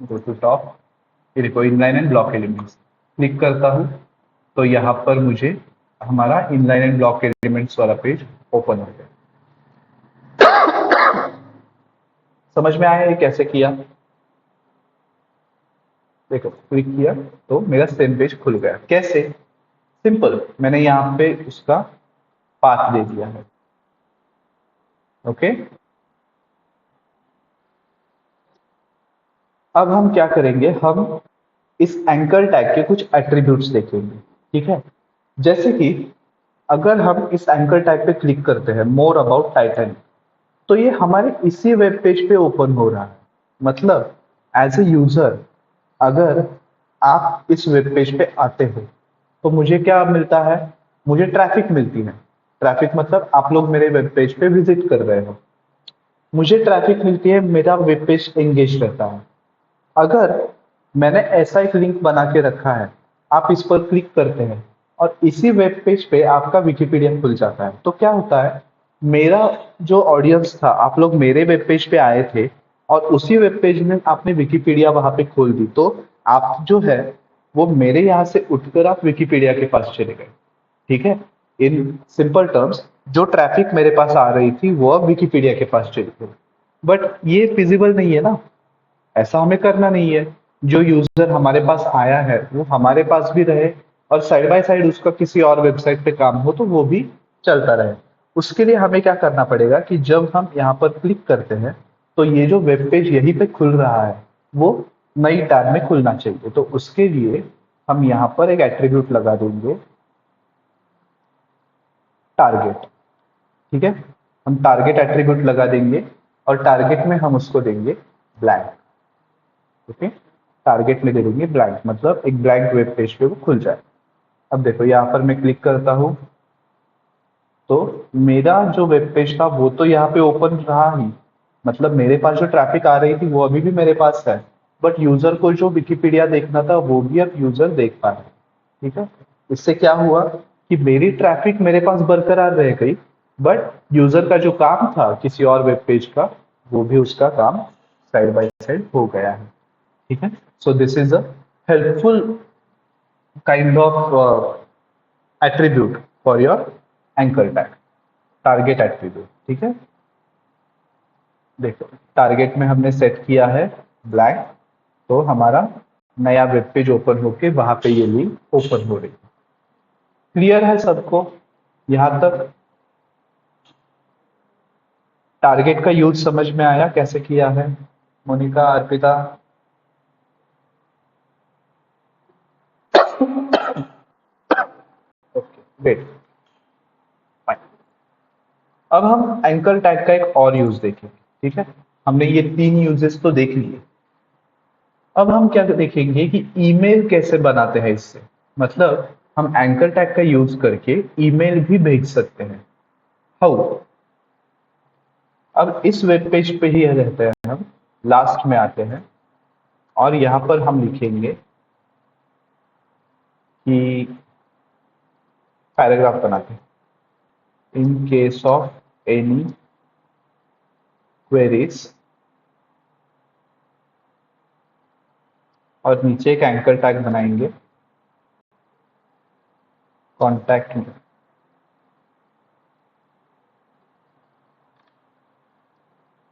गो टू टॉप, ये देखो inline and block elements, click करता हूँ तो यहाँ पर मुझे हमारा इनलाइन एंड ब्लॉक एलिमेंट्स वाला पेज ओपन हो गया। समझ में आया ये कैसे किया? देखो क्लिक किया तो मेरा सेम पेज खुल गया। कैसे? सिंपल, मैंने यहाँ पे उसका पाथ दे दिया है। ओके, अब हम क्या करेंगे, हम इस एंकर टैग के कुछ एट्रीब्यूट्स देखेंगे। ठीक है, जैसे कि अगर हम इस एंकर टैग पे क्लिक करते हैं मोर अबाउट टाइटैनिक, तो ये हमारे इसी वेब पेज पे ओपन हो रहा है। मतलब एज ए यूजर अगर आप इस वेब पेज पे आते हो तो मुझे क्या मिलता है, मुझे ट्रैफिक मिलती है। ट्रैफिक मतलब आप लोग मेरे वेब पेज पे विजिट कर रहे हो, मुझे ट्रैफिक मिलती है, मेरा वेब पेज एंगेज रहता है। अगर मैंने ऐसा एक लिंक बना के रखा है, आप इस पर क्लिक करते हैं और इसी वेब पेज पे आपका विकिपीडिया खुल जाता है, तो क्या होता है, मेरा जो ऑडियंस था, आप लोग मेरे वेब पेज पे आए थे और उसी वेब पेज में आपने विकिपीडिया वहां पे खोल दी, तो आप जो है वो मेरे यहाँ से उठकर आप विकिपीडिया के पास चले गए। ठीक है, इन सिंपल टर्म्स जो ट्रैफिक मेरे पास आ रही थी वो अब विकिपीडिया के पास चली गई। बट ये फिजिबल नहीं है ना, ऐसा हमें करना नहीं है। जो यूजर हमारे पास आया है वो हमारे पास भी रहे और साइड बाय साइड उसका किसी और वेबसाइट पे काम हो तो वो भी चलता रहे। उसके लिए हमें क्या करना पड़ेगा कि जब हम यहाँ पर क्लिक करते हैं तो ये जो वेब पेज यहीं पे खुल रहा है वो नई टैब में खुलना चाहिए। तो उसके लिए हम यहाँ पर एक एट्रीब्यूट लगा देंगे टारगेट। ठीक है, हम टारगेट एट्रीब्यूट लगा देंगे और टारगेट में हम उसको देंगे ब्लैंक। ओके, टारगेट में दे देंगे ब्लैंक, मतलब एक ब्लैंक वेब पेज पे वो खुल जाए। अब देखो यहाँ पर मैं क्लिक करता हूँ तो मेरा जो वेब पेज था वो तो यहाँ पे ओपन रहा ही, मतलब मेरे पास जो ट्रैफिक आ रही थी वो अभी भी मेरे पास है, बट यूजर को जो विकिपीडिया देखना था वो भी अब यूजर देख पा रहा है। ठीक है, इससे क्या हुआ कि मेरी ट्रैफिक मेरे पास बरकरार रह गई, बट यूजर का जो काम था किसी और वेब पेज का, वो भी उसका काम साइड बाय साइड हो गया है। ठीक है, so this is a helpful kind of attribute for your anchor tag, target attribute. ठीक है, देखो टारगेट में हमने सेट किया है ब्लैंक, तो हमारा नया वेब पेज ओपन होके वहां पे ये लिंक ओपन हो रही है। क्लियर है सबको यहां तक? टारगेट का यूज समझ में आया कैसे किया है? Monika, Arpita? Okay great, fine. अब हम एंकर टैग का एक और यूज देखेंगे। ठीक है, हमने ये 3 यूजेस तो देख लिए। अब हम क्या देखेंगे कि ईमेल कैसे बनाते हैं इससे। मतलब हम एंकर टैग का यूज करके ईमेल भी भेज सकते हैं। हाउ? अब इस वेब पेज पे ही रहते हैं हम, लास्ट में आते हैं और यहां पर हम लिखेंगे कि पैराग्राफ बनाते हैं, in case of any queries, और नीचे एक एंकर टैग बनाएंगे, contact me.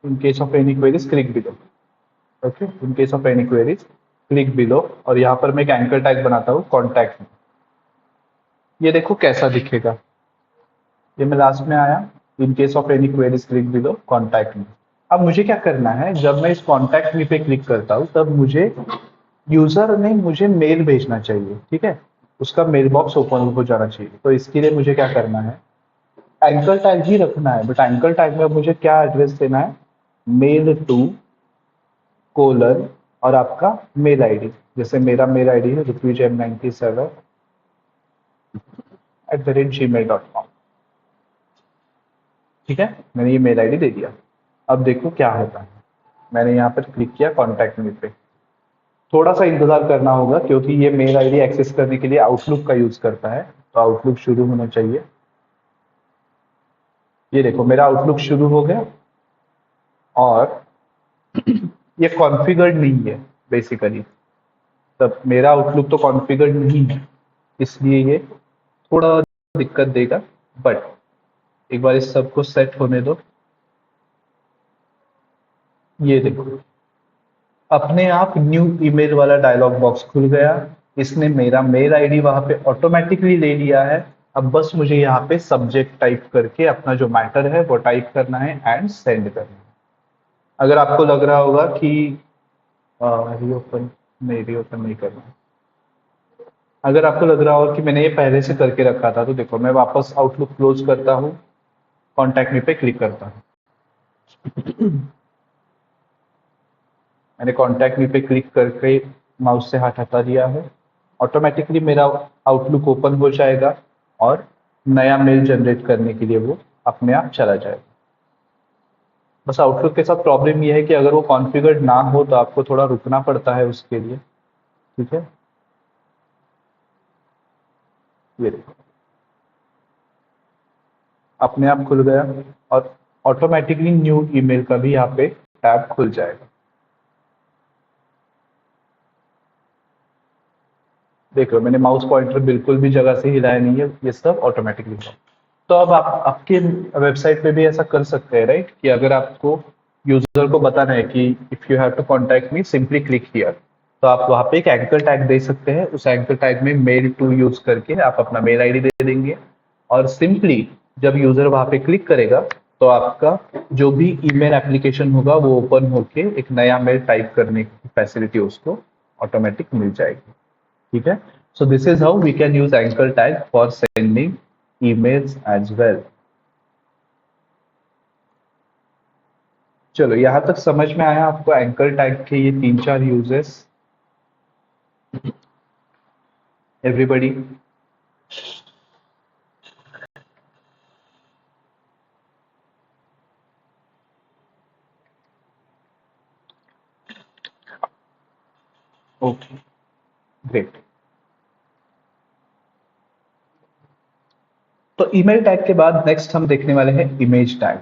In case of any queries click below. Okay, in case of any queries click below, और यहाँ पर मैं एक एंकर टैग बनाता हूँ, कॉन्टैक्ट मी। ये देखो कैसा दिखेगा, ये मैं लास्ट में आया, in case of any queries click below, contact me. अब मुझे क्या करना है, जब मैं इस कॉन्टैक्ट मी पे क्लिक करता हूँ तब मुझे यूजर ने मुझे मेल भेजना चाहिए। ठीक है, उसका मेल बॉक्स ओपन हो जाना चाहिए। तो इसके लिए मुझे क्या करना है, एंकर टैग ही रखना है, बट एंकर टैग में मुझे क्या एड्रेस देना है, मेल टू कोलन और आपका मेल आईडी। जैसे मेरा मेल आईडी है ritwijm97@gmail.com। ठीक है, मैंने ये मेल आईडी दे दिया। अब देखो क्या होता है, मैंने यहाँ पर क्लिक किया कॉन्टैक्ट मी पे। थोड़ा सा इंतजार करना होगा क्योंकि ये मेल आईडी एक्सेस करने के लिए आउटलुक का यूज करता है, तो आउटलुक शुरू होना चाहिए। ये देखो मेरा आउटलुक शुरू हो गया, और ये कॉन्फ़िगर्ड नहीं है बेसिकली, तब मेरा आउटलुक तो कॉन्फ़िगर्ड नहीं है, इसलिए ये थोड़ा दिक्कत देगा। बट एक बार इस सबको सेट होने दो। ये देखो अपने आप न्यू ईमेल वाला डायलॉग बॉक्स खुल गया, इसने मेरा मेल आईडी वहां पे ऑटोमेटिकली ले लिया है। अब बस मुझे यहाँ पे सब्जेक्ट टाइप करके अपना जो मैटर है वो टाइप करना है एंड सेंड करना है। अगर आपको लग रहा होगा कि रीओपन नहीं करना, अगर आपको लग रहा होगा कि मैंने ये पहले से करके रखा था, तो देखो मैं वापस आउटलुक क्लोज करता हूँ, कॉन्टैक्ट मी पे क्लिक करता हूँ। मैंने कॉन्टैक्ट मी पे क्लिक करके माउस से हाथ हटा दिया है, ऑटोमेटिकली मेरा आउटलुक ओपन हो जाएगा और नया मेल जनरेट करने के लिए वो अपने आप चला जाएगा। बस आउटलुक के साथ प्रॉब्लम ये है कि अगर वो कॉन्फ़िगर्ड ना हो तो आपको थोड़ा रुकना पड़ता है उसके लिए। ठीक है, ये देखो अपने आप खुल गया और ऑटोमेटिकली न्यू ईमेल का भी यहाँ पे टैब खुल जाएगा। देख लो मैंने माउस पॉइंटर बिल्कुल भी जगह से हिलाया नहीं है, ये सब ऑटोमेटिकली हुआ। तो अब आप आपके वेबसाइट पे भी ऐसा कर सकते हैं, राइट? कि अगर आपको यूजर को बताना है कि if you have to contact me simply click here, तो आप वहाँ पे एक एंकर टैग दे सकते हैं। उस एंकर टैग में मेल टू यूज करके आप अपना मेल आईडी दे देंगे, और सिंपली जब यूजर वहाँ पे क्लिक करेगा तो आपका जो भी ईमेल एप्लीकेशन होगा वो ओपन होके एक नया मेल टाइप करने की फैसिलिटी उसको ऑटोमेटिक मिल जाएगी। ठीक है, so this is how we can use anchor tag for sending emails as well. चलो यहां तक समझ में आया आपको एंकर टैग के ये 3-4 यूजेस? एवरीबॉडी? Okay great. तो ईमेल टैग के बाद नेक्स्ट हम देखने वाले हैं इमेज टैग।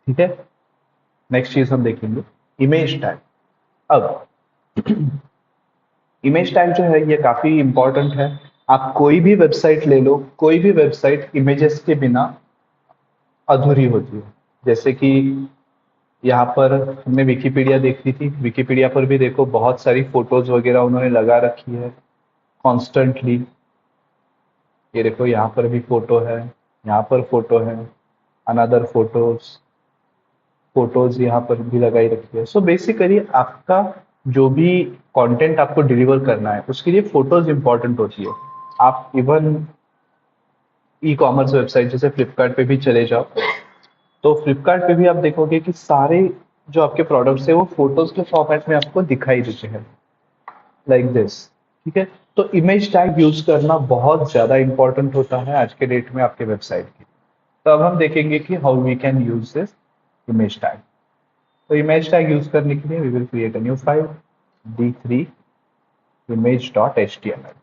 ठीक है, नेक्स्ट चीज हम देखेंगे इमेज टैग। अब इमेज टैग जो है ये काफी इंपॉर्टेंट है। आप कोई भी वेबसाइट ले लो, कोई भी वेबसाइट इमेजेस के बिना अधूरी होती है। जैसे कि यहाँ पर हमने विकिपीडिया देखी थी, विकिपीडिया पर भी देखो बहुत सारी फोटोज वगैरह उन्होंने लगा रखी है कॉन्स्टेंटली। ये देखो यहाँ पर भी फोटो है, यहाँ पर फोटो है, अनदर फोटोज, फोटोज यहाँ पर भी लगाई रखी है। सो बेसिकली आपका जो भी कंटेंट आपको डिलीवर करना है उसके लिए फोटोज इंपॉर्टेंट होती है। आप इवन ई कॉमर्स वेबसाइट जैसे फ्लिपकार्ट पे भी चले जाओ, तो फ्लिपकार्ट पे भी आप देखोगे कि सारे जो आपके प्रोडक्ट्स है वो फोटोज के फॉर्मेट में आपको दिखाई देते हैं, लाइक दिस। ठीक है, तो इमेज टैग यूज करना बहुत ज्यादा इंपॉर्टेंट होता है आज के डेट में आपके वेबसाइट की। तो अब हम देखेंगे कि how we can use this image tag. तो इमेज टैग यूज करने के लिए we will create a new file d3 image.html।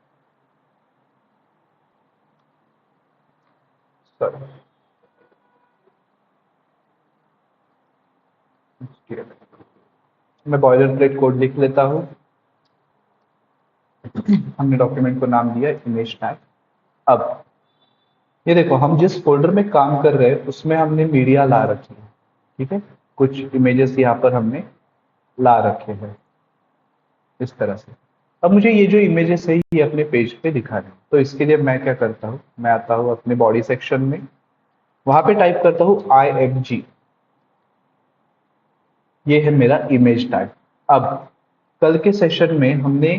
मैं बॉयलर प्लेट कोड लिख लेता हूँ। हमने डॉक्यूमेंट को नाम दिया इमेज टैग। अब ये देखो हम जिस फोल्डर में काम कर रहे हैं उसमें हमने मीडिया ला रखी है। ठीक है, कुछ इमेजेस यहाँ पर हमने ला रखे हैं इस तरह से। अब मुझे ये जो इमेजेस है ये अपने पेज पे दिखाने हैं। तो इसके लिए मैं क्या करता हूँ, मैं आता हूँ अपने बॉडी सेक्शन में, वहां पे टाइप करता हूँ img। ये है मेरा इमेज टैग। अब कल के सेशन में हमने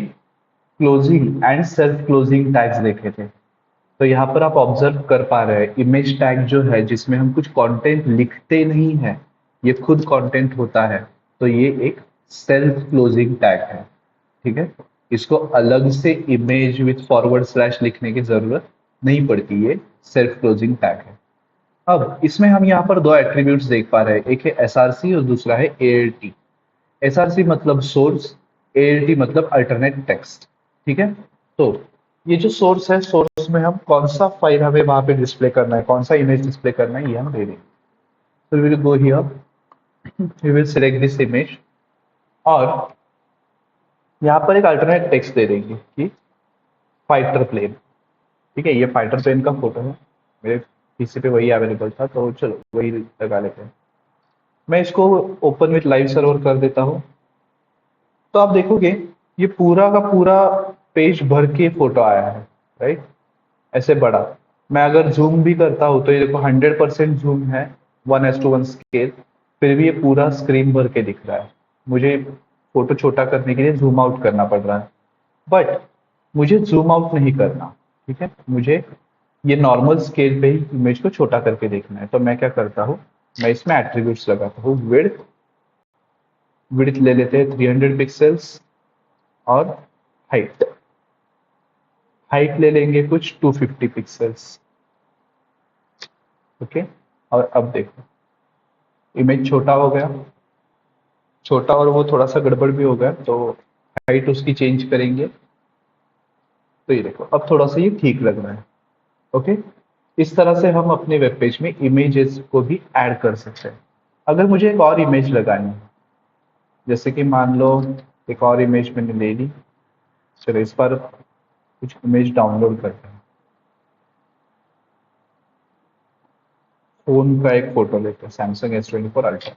closing and self closing tags देखे थे। तो यहाँ पर आप ऑब्जर्व कर पा रहे हैं इमेज टैग जो है जिसमें हम कुछ कंटेंट लिखते नहीं है, ये खुद कंटेंट होता है, तो ये एक सेल्फ क्लोजिंग टैग है। ठीक है, इसको अलग से इमेज विथ फॉरवर्ड स्लैश लिखने की जरूरत नहीं पड़ती, ये सेल्फ क्लोजिंग टैग है। अब इसमें हम यहाँ पर दो एट्रीब्यूट्स देख पा रहे हैं, एक है एसआरसी और दूसरा है एएलटी। एसआरसी मतलब सोर्स, एएलटी मतलब अल्टरनेट टेक्स्ट। ठीक है, तो ये जो सोर्स है, सोर्स में हम कौन सा फाइल हमें वहां पे डिस्प्ले करना है, कौन सा इमेज डिस्प्ले करना है, ये हम दे देंगे। तो we will go here, we will select this image और यहाँ पर एक अल्टरनेट टेक्स्ट दे देंगे कि फाइटर प्लेन। ठीक है, ये फाइटर प्लेन का फोटो है, मेरे पीसी पे वही अवेलेबल था तो चलो वही लगा लेते हैं। मैं इसको ओपन विथ लाइव सर्वर कर देता हूँ। तो आप देखोगे ये पूरा का पूरा पेज भर के फोटो आया है, राइट, ऐसे बड़ा। मैं अगर जूम भी करता हूँ तो ये देखो 100% जूम है, 1:1 स्केल, फिर भी ये पूरा स्क्रीन भर के दिख रहा है। मुझे फोटो छोटा करने के लिए जूम आउट करना पड़ रहा है, बट मुझे जूम आउट नहीं करना। ठीक है, मुझे ये नॉर्मल स्केल पे ही इमेज को छोटा करके देखना है। तो मैं क्या करता हूँ, मैं इसमें एट्रीब्यूट्स लगाता हूँ। विड्थ, विड्थ ले लेते हैं 300 पिक्सल्स और हाइट, हाइट ले लेंगे कुछ 250 पिक्सल्स। ओके, और अब देखो इमेज छोटा हो गया, छोटा और वो थोड़ा सा गड़बड़ भी हो गया, तो हाइट उसकी चेंज करेंगे। तो ये देखो अब थोड़ा सा ये ठीक लग रहा है। ओके, इस तरह से हम अपने वेब पेज में इमेजेस को भी ऐड कर सकते हैं। अगर मुझे एक और इमेज लगानी है, जैसे कि मान लो एक और इमेज मैंने ले ली, चलो इस पर कुछ इमेज डाउनलोड करते हैं। फोन का एक फोटो लेते हैं, सैमसंग S24 अल्ट्रा।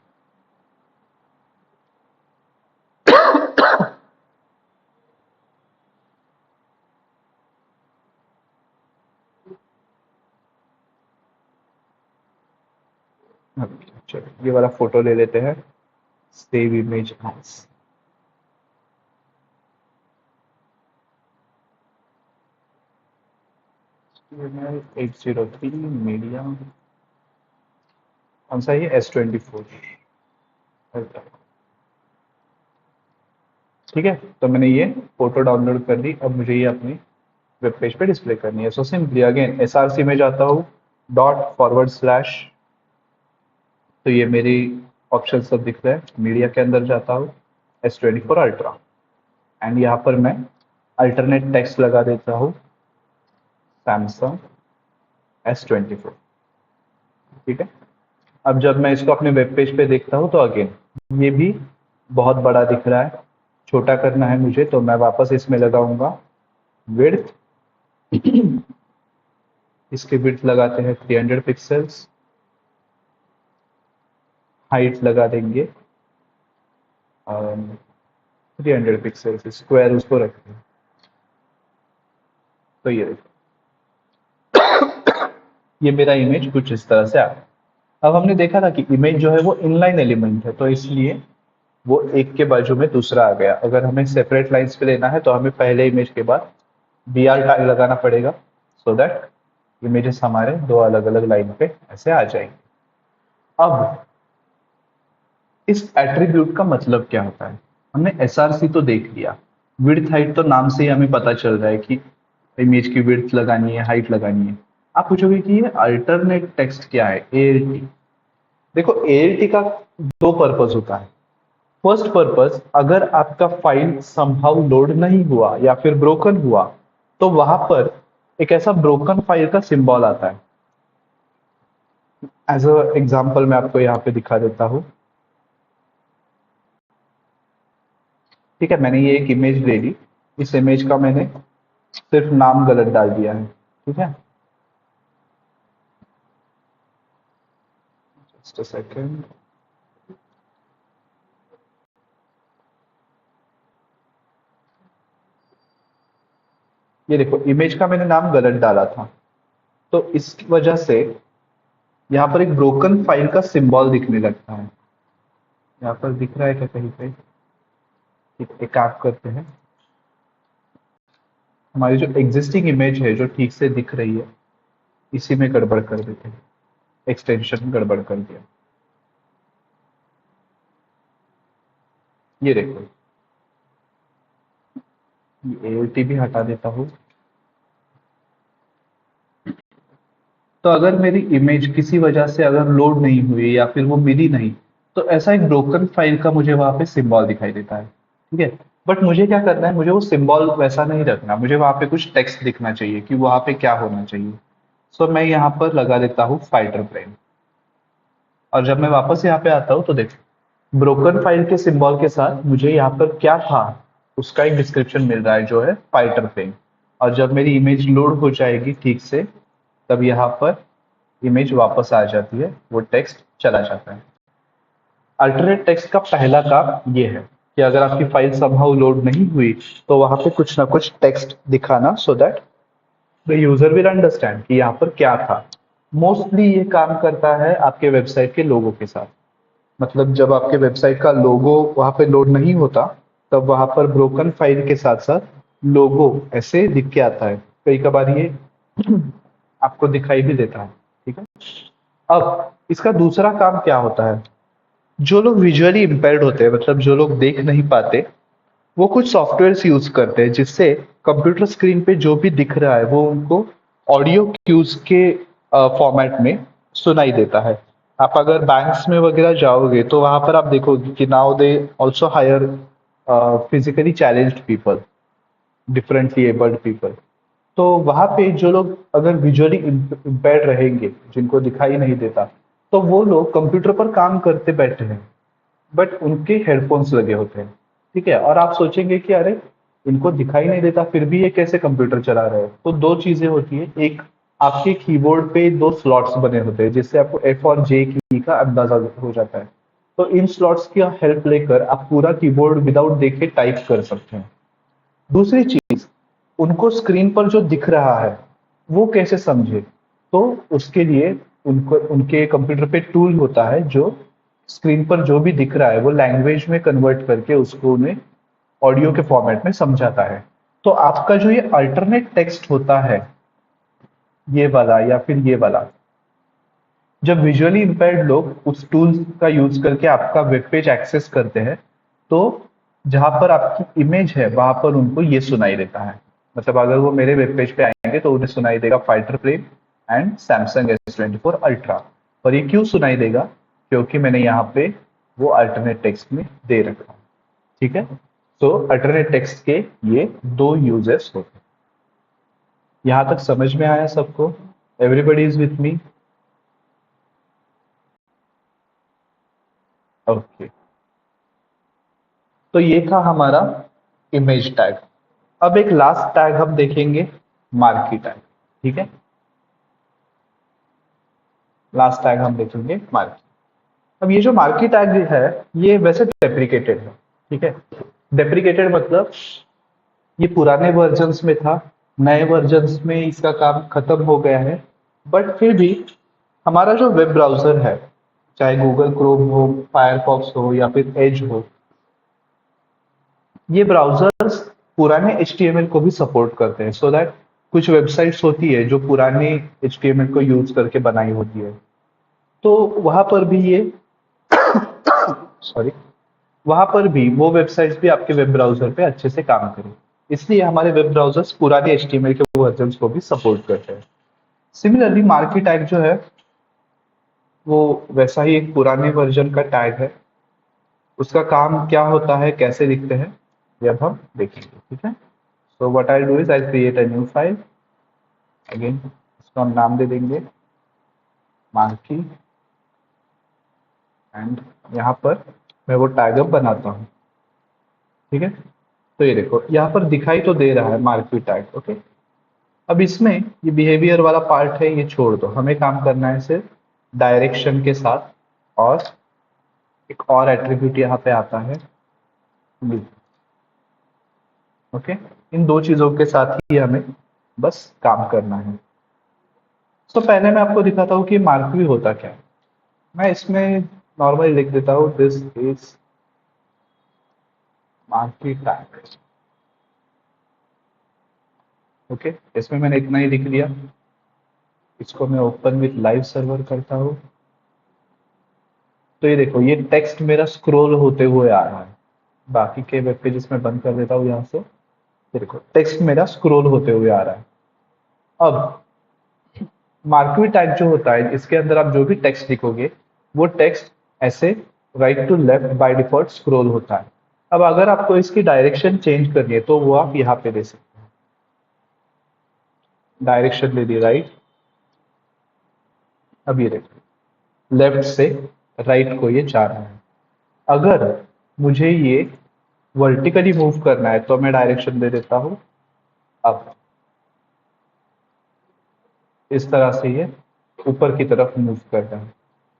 चलो ये वाला फोटो ले लेते हैं, सेव इमेज एज। 803 मीडिया, कौन सा ये S24। ठीक है, तो मैंने ये फोटो डाउनलोड कर ली। अब मुझे ये अपनी वेब पेज पे डिस्प्ले करनी है। सो सिंपली अगेन एसआरसी में जाता हूँ, डॉट फॉरवर्ड स्लैश, तो ये मेरी ऑप्शन सब दिख रहे हैं। मीडिया के अंदर जाता हूँ, S24 अल्ट्रा, एंड यहाँ पर मैं अल्टरनेट टेक्स्ट लगा देता हूँ, सैमसंग S24। ठीक है, अब जब मैं इसको अपने वेब पेज पे देखता हूँ तो अगेन ये भी बहुत बड़ा दिख रहा है। छोटा करना है मुझे तो मैं वापस इसमें लगाऊंगा विड्थ इसके विड्थ लगाते हैं 300 पिक्सल्स, हाइट लगा देंगे 300 पिक्सल्स, स्क्वायर उसको रखते हैं। तो ये देखो, ये मेरा इमेज कुछ इस तरह से आ गया। अब हमने देखा था कि इमेज जो है वो इनलाइन एलिमेंट है, तो इसलिए वो एक के बाजू में दूसरा आ गया। अगर हमें सेपरेट लाइंस पे लेना है तो हमें पहले इमेज के बाद BR टैग लगाना पड़ेगा, सो दैट इमेजेस हमारे दो अलग अलग लाइन पे ऐसे आ जाएंगे। अब इस एट्रीब्यूट का मतलब क्या होता है? हमने SRC तो देख लिया, विड्थ हाइट तो नाम से ही हमें पता चल रहा है कि इमेज की विड्थ लगानी है, हाइट लगानी है। आप पूछोगे कि ये अल्टरनेट टेक्स्ट क्या है, ALT? देखो, ALT का दो पर्पज होता है। फर्स्ट पर्पज, अगर आपका फाइल समहाउ लोड नहीं हुआ या फिर ब्रोकन हुआ, तो वहां पर एक ऐसा ब्रोकन फाइल का सिंबल आता है। एज अ एग्जाम्पल मैं आपको यहाँ पे दिखा देता हूँ। ठीक है, मैंने ये एक इमेज ले ली, इस इमेज का मैंने सिर्फ नाम गलत डाल दिया है। ठीक है, जस्ट अ सेकेंड। ये देखो, इमेज का मैंने नाम गलत डाला था, तो इस वजह से यहाँ पर एक ब्रोकन फाइल का सिंबल दिखने लगता है। यहाँ पर दिख रहा है क्या कहीं पे? एक काम करते हैं, हमारी जो एग्जिस्टिंग इमेज है जो ठीक से दिख रही है, इसी में गड़बड़ कर देते हैं, एक्सटेंशन गड़बड़ कर दिया। ये देखो, ये ALT भी हटा देता हूँ। तो अगर मेरी इमेज किसी वजह से अगर लोड नहीं हुई या फिर वो मिली नहीं, तो ऐसा एक ब्रोकन फाइल का मुझे वहां पे सिंबल दिखाई देता है। ठीक है, बट मुझे क्या करना है, मुझे वो सिंबल वैसा नहीं रखना, मुझे वहां पे कुछ टेक्स्ट दिखना चाहिए कि वहां पे क्या होना चाहिए। सो मैं यहाँ पर लगा देता हूँ फाइटर प्लेन, और जब मैं वापस यहाँ पे आता हूँ तो देखो, ब्रोकन फाइल के सिंबल के साथ मुझे यहाँ पर क्या था उसका एक डिस्क्रिप्शन मिल रहा है, जो है फाइटर प्लेन। और जब मेरी इमेज लोड हो जाएगी ठीक से, तब यहाँ पर इमेज वापस आ जाती है, वो टेक्स्ट चला जाता है। अल्टरनेट टेक्स्ट का पहला काम ये है कि अगर आपकी फाइल समहाउ लोड नहीं हुई, तो वहां पे कुछ ना कुछ टेक्स्ट दिखाना, so that the user will understand कि यहाँ पर क्या था। मोस्टली ये काम करता है आपके वेबसाइट के लोगो के साथ। मतलब जब आपके वेबसाइट का लोगो वहां पे लोड नहीं होता, तब वहां पर ब्रोकन फाइल के साथ साथ लोगो ऐसे दिख के आता है। कई कबार ये आपको दिखाई भी देता है। ठीक है, अब इसका दूसरा काम क्या होता है? जो लोग विजुअली इम्पेयर्ड होते हैं, मतलब जो लोग देख नहीं पाते, वो कुछ सॉफ्टवेयर यूज करते हैं जिससे कंप्यूटर स्क्रीन पे जो भी दिख रहा है वो उनको ऑडियो क्यूज के फॉर्मेट में सुनाई देता है। आप अगर बैंक्स में वगैरह जाओगे तो वहां पर आप देखोगे कि now they also hire physically challenged people, differently abled people. तो वहां पे जो लोग अगर विजुअली इम्पेयर्ड रहेंगे, जिनको दिखाई नहीं देता, तो वो लोग कंप्यूटर पर काम करते बैठे हैं, बट उनके हेडफोन्स लगे होते हैं। ठीक है, और आप सोचेंगे कि अरे, इनको दिखाई नहीं देता फिर भी ये कैसे कंप्यूटर चला रहे हैं? तो दो चीजें होती है। एक, आपके कीबोर्ड पे दो स्लॉट्स बने होते हैं जिससे आपको F और J की का अंदाजा हो जाता है। तो इन स्लॉट्स की हेल्प लेकर आप पूरा कीबोर्ड विदाउट देखे टाइप कर सकते हैं। दूसरी चीज, उनको स्क्रीन पर जो दिख रहा है वो कैसे समझे? तो उसके लिए उनको उनके कंप्यूटर पे टूल होता है जो स्क्रीन पर जो भी दिख रहा है वो लैंग्वेज में कन्वर्ट करके उसको उन्हें ऑडियो के फॉर्मेट में समझाता है। तो आपका जो ये अल्टरनेट टेक्स्ट होता है, ये वाला या फिर ये वाला, जब विजुअली इंपेयर्ड लोग उस टूल का यूज करके आपका वेब पेज एक्सेस करते हैं, तो जहां पर आपकी इमेज है वहां पर उनको ये सुनाई देता है। मतलब अगर वो मेरे वेब पेज पे आएंगे तो उन्हें सुनाई देगा fighter plane and Samsung S24 ultra. और ये क्यों सुनाई देगा? क्योंकि मैंने यहाँ पे वो अल्टरनेट टेक्स्ट में दे रखा है। ठीक है, तो अल्टरनेट टेक्स्ट के ये दो यूजेस होते हैं। यहां तक समझ में आया सबको? Everybody is with me? Okay, तो ये था हमारा इमेज टैग। अब एक लास्ट टैग हम देखेंगे, मार्की टैग। ठीक है, लास्ट टैग हम देखेंगे मार्की। अब ये जो मार्की टैग है ये वैसे डेप्रिकेटेड है। ठीक है, डेप्रिकेटेड मतलब ये पुराने वर्जन्स में था, नए वर्जन्स में इसका काम खत्म हो गया है, बट फिर भी हमारा जो वेब ब्राउजर है, चाहे गूगल क्रोम हो, फायरफॉक्स हो या फिर एज हो, ये ब्राउजर्स पुराने HTML को भी सपोर्ट करते हैं। सो दैट कुछ वेबसाइट्स होती है जो पुराने HTML को यूज करके बनाई होती है, तो वहां पर भी ये सॉरी वहां पर भी वो वेबसाइट्स भी आपके वेब ब्राउजर पे अच्छे से काम करें, इसलिए हमारे वेब ब्राउजर्स पुराने HTML के वर्जन्स को भी सपोर्ट करते हैं। सिमिलरली मार्की टैग जो है वो वैसा ही एक पुराने वर्जन का टैग है। उसका काम क्या होता है, कैसे दिखते हैं, ये अब हम देखेंगे। ठीक है, so what I do is I create a new file. Again इसको हम नाम दे देंगे मार्की, एंड यहाँ पर मैं वो टैग अब बनाता हूँ। ठीक है, तो ये देखो यहाँ पर दिखाई तो दे रहा है मार्की टैग। ओके, अब इसमें ये बिहेवियर वाला पार्ट है, ये छोड़ दो, हमें काम करना है सिर्फ डायरेक्शन के साथ। और एक और एट्रीब्यूट यहाँ पे आता है लूप। ओके, इन दो चीजों के साथ ही हमें बस काम करना है। तो पहले मैं आपको दिखाता हूँ कि मार्कवी होता क्या है। मैं इसमें नॉर्मली लिख देता हूँ this is marquee tag. Okay, इसमें मैंने इतना ही लिख लिया। इसको मैं ओपन विथ लाइव सर्वर करता हूँ, तो ये देखो ये टेक्स्ट मेरा स्क्रॉल होते हुए आ रहा है। बाकी के वेब पेजेस में बंद कर देता हूँ यहाँ से। ये देखो टेक्स्ट मेरा स्क्रॉल होते हुए आ रहा है। अब मार्कवी टैग जो होता है, इसके अंदर आप जो भी टेक्स्ट लिखोगे वो टेक्स्ट ऐसे right to left by default scroll होता है। अब अगर आपको इसकी डायरेक्शन चेंज करनी है तो वो आप यहाँ पे दे सकते हैं। डायरेक्शन ले दी राइट। अब ये देखो लेफ्ट से राइट को ये जा रहा है। अगर मुझे ये वर्टिकली मूव करना है तो मैं डायरेक्शन दे देता हूँ अब। इस तरह से ये ऊपर की तरफ मूव कर रहा है।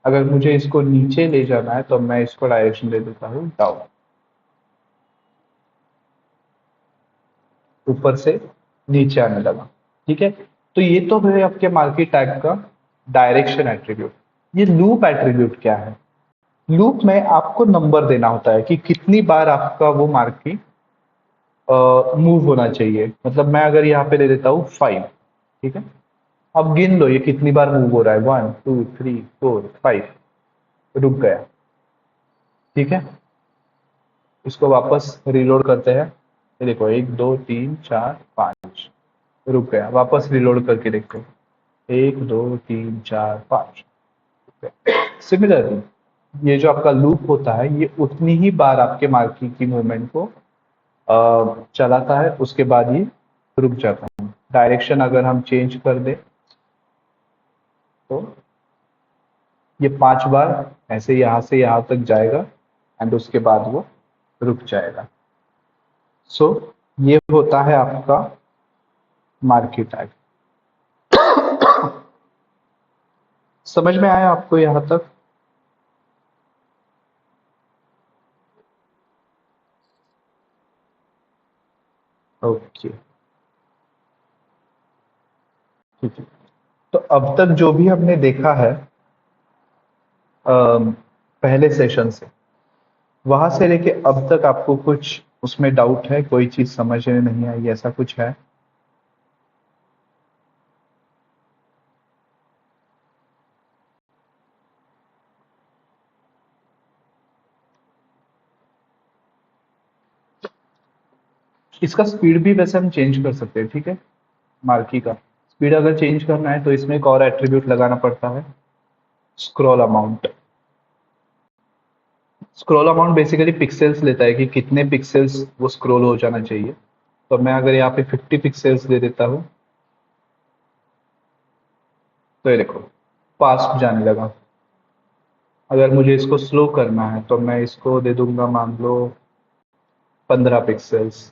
अगर मुझे इसको नीचे ले जाना है तो मैं इसको डायरेक्शन दे देता हूँ डाउन, ऊपर से नीचे आने लगा। ठीक है, तो ये तो है आपके मार्की टैग का डायरेक्शन एट्रीब्यूट। ये लूप एट्रीब्यूट क्या है? लूप में आपको नंबर देना होता है कि कितनी बार आपका वो मार्की मूव होना चाहिए। मतलब मैं अगर यहाँ पे दे देता हूँ 5। ठीक है, अब गिन लो ये कितनी बार मूव हो रहा है, 1 2 3 4 5, रुक गया। ठीक है, इसको वापस रीलोड करते हैं। ये देखो 1 2 3 4 5, रुक गया। वापस रीलोड करके देखो 1 2 3 4 5। सिमिलरली ये जो आपका लूप होता है ये उतनी ही बार आपके मार्की की मूवमेंट को चलाता है, उसके बाद ये रुक जाता है। डायरेक्शन अगर हम चेंज कर दें तो ये 5 बार ऐसे यहाँ से यहाँ तक जाएगा एंड उसके बाद वो रुक जाएगा। सो ये होता है आपका मार्की टैग। समझ में आया आपको यहाँ तक? ओके, ठीक है। तो अब तक जो भी हमने देखा है पहले सेशन से, वहां से लेके अब तक आपको कुछ उसमें डाउट है, कोई चीज समझ में नहीं आई, ऐसा कुछ है? इसका स्पीड भी वैसे हम चेंज कर सकते हैं। ठीक है, मार्की का स्पीड अगर चेंज करना है तो इसमें एक और एट्रीब्यूट लगाना पड़ता है, scroll amount. Scroll amount basically pixels लेता है कि कितने पिक्सेल्स वो स्क्रॉल हो जाना चाहिए। तो मैं अगर यहाँ पे 50 पिक्सेल्स दे देता हूँ तो ये देखो फास्ट जाने लगा। अगर मुझे इसको स्लो करना है तो मैं इसको दे दूंगा मान लो 15 पिक्सेल्स।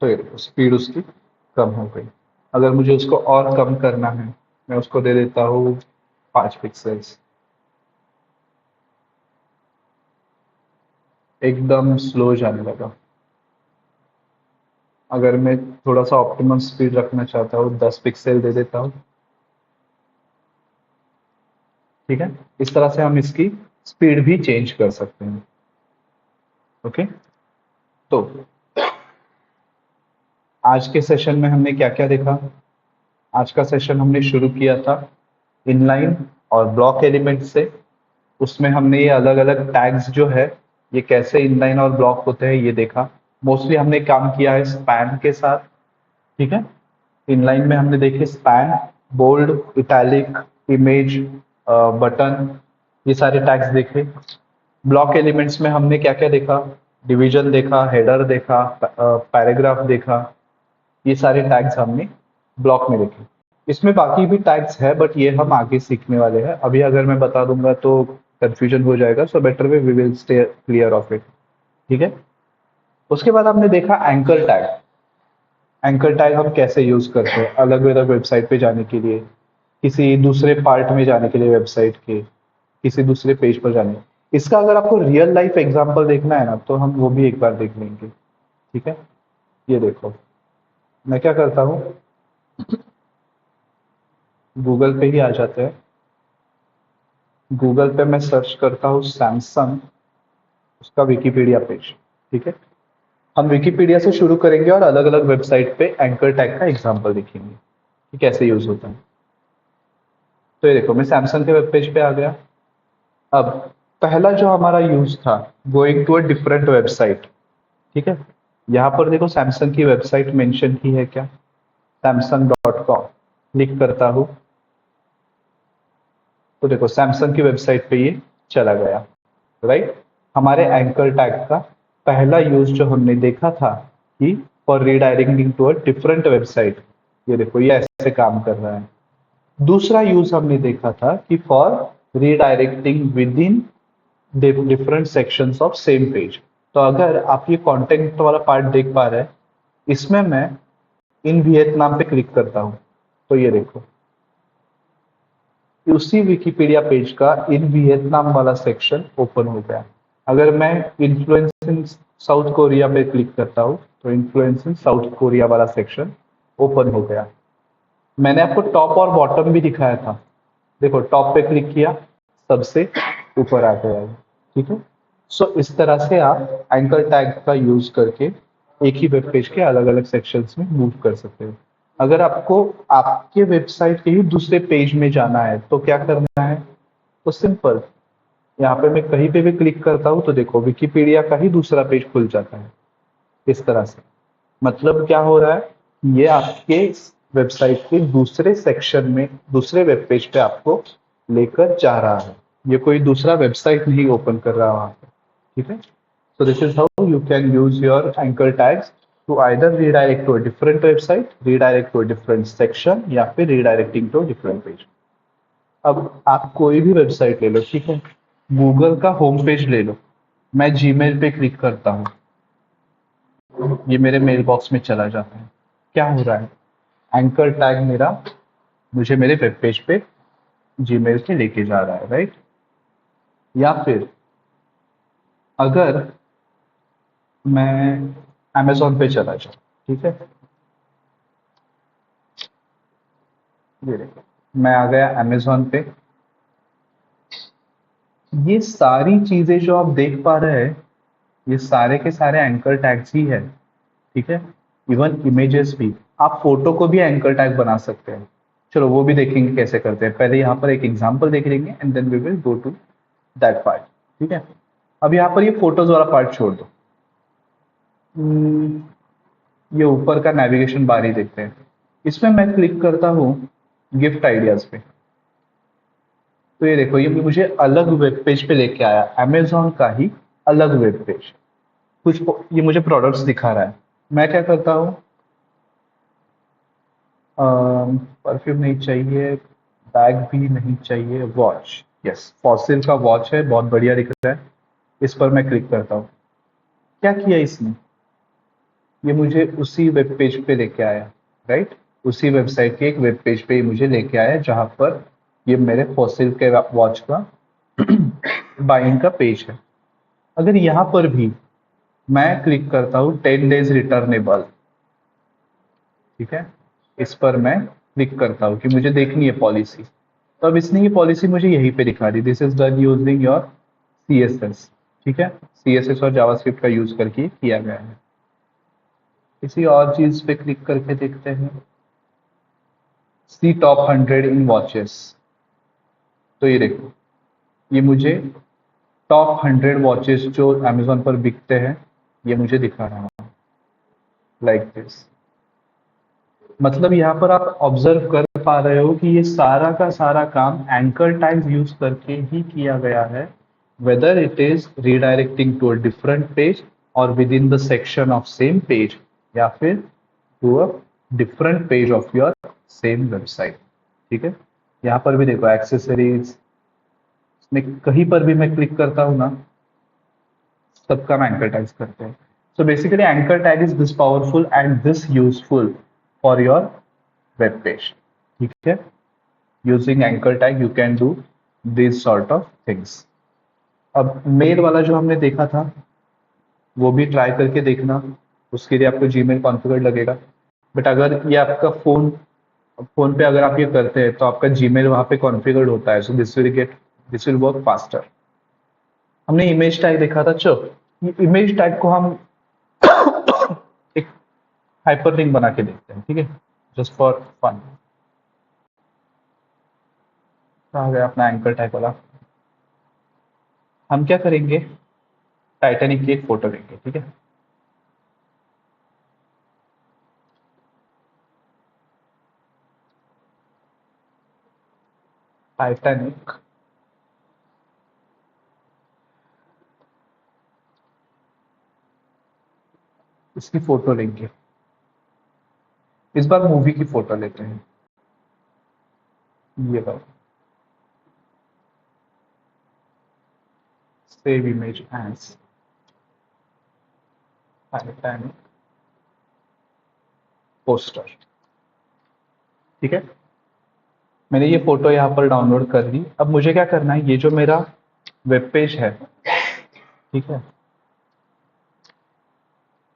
तो ये स्पीड उसकी कम हो गई। अगर मुझे उसको और कम करना है, मैं उसको दे देता हूँ 5 पिक्सल्स। एकदम स्लो जाने लगा। अगर मैं थोड़ा सा ऑप्टिमम स्पीड रखना चाहता हूँ, 10 पिक्सल दे देता हूँ। ठीक है, इस तरह से हम इसकी स्पीड भी चेंज कर सकते हैं। ओके, तो आज के सेशन में हमने क्या क्या देखा। आज का सेशन हमने शुरू किया था इनलाइन और ब्लॉक एलिमेंट से। उसमें हमने ये अलग अलग टैग्स जो है, ये कैसे इनलाइन और ब्लॉक होते हैं ये देखा। मोस्टली हमने काम किया है स्पैन के साथ। ठीक है, इनलाइन में हमने देखे span, bold, italic, image, button, ये सारे टैग्स देखे। ब्लॉक एलिमेंट्स में हमने क्या क्या देखा, डिवीजन देखा, हेडर देखा, पैराग्राफ देखा, ये सारे टैग्स हमने ब्लॉक में देखे। इसमें बाकी भी टैग्स है बट ये हम आगे सीखने वाले हैं। अभी अगर मैं बता दूंगा तो कंफ्यूजन हो जाएगा, so better way we will stay clear of it. ठीक है, उसके बाद हमने देखा एंकर टैग। एंकर टैग हम कैसे यूज करते हैं अलग अलग वेबसाइट पे जाने के लिए, किसी दूसरे पार्ट में जाने के लिए, वेबसाइट के किसी दूसरे पेज पर जाने। इसका अगर आपको रियल लाइफ एग्जांपल देखना है ना, तो हम वो भी एक बार देख लेंगे। ठीक है, ये देखो, मैं क्या करता हूँ, गूगल पे ही आ जाते हैं। गूगल पे मैं सर्च करता हूँ सैमसंग, उसका विकिपीडिया पेज। ठीक है, हम विकिपीडिया से शुरू करेंगे और अलग अलग वेबसाइट पे एंकर टैग का एग्जांपल देखेंगे कि कैसे यूज होता है। तो ये देखो, मैं सैमसंग के वेब पेज पे आ गया। अब पहला जो हमारा यूज था, going to a different website. ठीक है, यहाँ पर देखो सैमसंग की वेबसाइट मेंशन की है क्या, samsung.com। क्लिक करता हूँ तो देखो सैमसंग की वेबसाइट पे ये चला गया। राइट, हमारे एंकर टैग का पहला यूज जो हमने देखा था कि for redirecting to a different website, ये देखो ये ऐसे काम कर रहा है। दूसरा यूज हमने देखा था कि for redirecting with in different sections of same page. तो अगर आप ये कंटेंट वाला पार्ट देख पा रहे हैं, इसमें मैं इन वियतनाम पे क्लिक करता हूँ तो ये देखो उसी विकिपीडिया पेज का इन वियतनाम वाला सेक्शन ओपन हो गया। अगर मैं इन्फ्लुएंस इन साउथ कोरिया पे क्लिक करता हूँ तो इन्फ्लुएंस इन साउथ कोरिया वाला सेक्शन ओपन हो गया। मैंने आपको टॉप और बॉटम भी दिखाया था, देखो टॉप पे क्लिक किया, सबसे ऊपर आ गया है। ठीक है, सो इस तरह से आप एंकर टैग का यूज करके एक ही वेब पेज के अलग अलग सेक्शंस में मूव कर सकते हो। अगर आपको आपके वेबसाइट के ही दूसरे पेज में जाना है तो क्या करना है, तो सिंपल, यहाँ पे मैं कहीं पे भी क्लिक करता हूँ तो देखो विकिपीडिया का ही दूसरा पेज खुल जाता है। इस तरह से मतलब क्या हो रहा है, ये आपके वेबसाइट के दूसरे सेक्शन में, दूसरे वेब पेज पे आपको लेकर जा रहा है। ये कोई दूसरा वेबसाइट नहीं ओपन कर रहा वहां पे। ठीक है, so this is how you can use your anchor tags to either redirect to a different website, redirect to a different section या फिर redirecting to a different page। अब आप कोई भी वेबसाइट ले लो, ठीक है, गूगल का होम पेज ले लो, मैं जीमेल पे क्लिक करता हूँ, ये मेरे मेल बॉक्स में चला जाता है। क्या हो रहा है, एंकर टैग मेरा मुझे मेरे वेब पेज पे जीमेल से लेके जा रहा है। राइट, या फिर अगर मैं अमेजोन पे चला जाऊँ, ठीक है, ये देखो मैं आ गया अमेजोन पे। ये सारी चीजें जो आप देख पा रहे हैं, ये सारे के सारे एंकर टैग्स ही है। ठीक है, इवन इमेजेस भी, आप फोटो को भी एंकर टैग बना सकते हैं। चलो वो भी देखेंगे कैसे करते हैं, पहले यहाँ पर एक एग्जांपल देख लेंगे and then we will go to that part. ठीक है, अब यहाँ पर ये फोटोज वाला पार्ट छोड़ दो। ये ऊपर का नेविगेशन बार ही देखते हैं। इसमें मैं क्लिक करता हूँ गिफ्ट आइडियाज पे, तो ये देखो ये मुझे अलग वेब पेज पे लेके आया, अमेजोन का ही अलग वेब पेज। कुछ ये मुझे प्रोडक्ट्स दिखा रहा है। मैं क्या करता हूँ, परफ्यूम नहीं चाहिए, बैग भी नहीं चाहिए, वॉच, यस फॉसिल का वॉच है, बहुत बढ़िया दिख रहा है, इस पर मैं क्लिक करता हूँ। क्या किया इसने, ये मुझे उसी वेब पेज पे लेके आया, राइट। उसी वेबसाइट के एक वेब पेज पे ये मुझे लेके आया जहाँ पर ये मेरे फॉसिल के वॉच का बाइंग का पेज है। अगर यहाँ पर भी मैं क्लिक करता हूँ 10 days रिटर्नेबल, ठीक है, इस पर मैं क्लिक करता हूँ कि मुझे देखनी है पॉलिसी, तो अब इसने ये पॉलिसी मुझे यहीं पे दिखा दी, this is done using your CSS, ठीक है, CSS और जावास्क्रिप्ट का यूज करके किया गया है। किसी और चीज पे क्लिक करके देखते हैं, सी टॉप 100 इन वॉचेस, तो ये देखो, ये मुझे टॉप 100 वॉचेस जो अमेजोन पर बिकते हैं ये मुझे दिखा रहा है, लाइक दिस। मतलब यहाँ पर आप ऑब्जर्व कर पा रहे हो कि ये सारा का सारा काम एंकर टैग्स यूज करके ही किया गया है, whether it is redirecting to a different page और within the section of same page, या फिर to a different page of your same website, ठीक है। यहाँ पर भी देखो एक्सेसरीज में कहीं पर भी मैं क्लिक करता हूँ ना, सब काम एंकर टैग्स करते हैं। So basically anchor tag is this powerful and this useful for your web page, ठीक है। Using anchor tag you can do this sort of things. अब मेल वाला जो हमने देखा था वो भी ट्राई करके देखना, उसके लिए आपको जीमेल कॉन्फ़िगर लगेगा, बट अगर ये आपका फोन पे अगर आप ये करते हैं तो आपका जीमेल वहाँ पे कॉन्फ़िगर्ड होता है, so this will work faster. हमने इमेज टैग देखा था, चलो ये इमेज टैग को हम एक हाइपरलिंक बना के देखते हैं, ठीक है, जस्ट फॉर फन। कहाँ गया अपना एंकर टैग वाला? हम क्या करेंगे, टाइटैनिक की एक फोटो लेंगे, ठीक है। टाइटैनिक, इसकी फोटो लेंगे, इस बार मूवी की फोटो लेते हैं, ये बार save image as Titanic poster, ठीक है। मैंने ये फोटो यहाँ पर डाउनलोड कर ली। अब मुझे क्या करना है, ये जो मेरा वेब पेज है, ठीक है,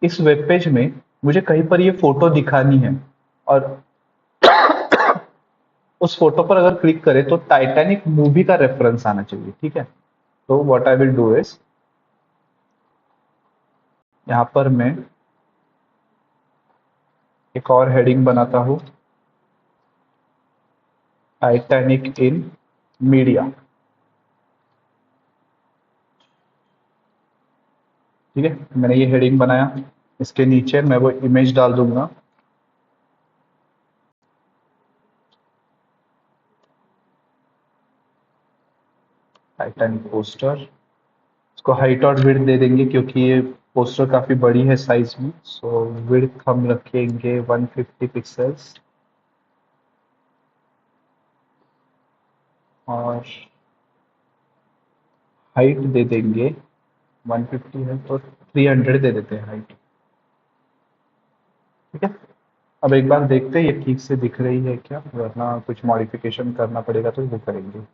इस वेब पेज में मुझे कहीं पर ये फोटो दिखानी है, और उस फोटो पर अगर क्लिक करें तो टाइटैनिक मूवी का रेफरेंस आना चाहिए, ठीक है। तो what I will do is, यहाँ पर मैं एक और हेडिंग बनाता हूँ, टाइटैनिक इन मीडिया, ठीक है। मैंने ये हेडिंग बनाया, इसके नीचे मैं वो इमेज डाल दूंगा, टाइटैनिक पोस्टर। इसको हाइट और विड्थ दे देंगे क्योंकि ये पोस्टर काफ़ी बड़ी है साइज में, सो विड्थ हम रखेंगे 150 पिक्सल्स और हाइट दे देंगे, 150 है तो 300 दे देते हैं हाइट, ठीक है। अब एक बार देखते हैं ये ठीक से दिख रही है क्या, वरना कुछ मॉडिफिकेशन करना पड़ेगा तो वो करेंगे।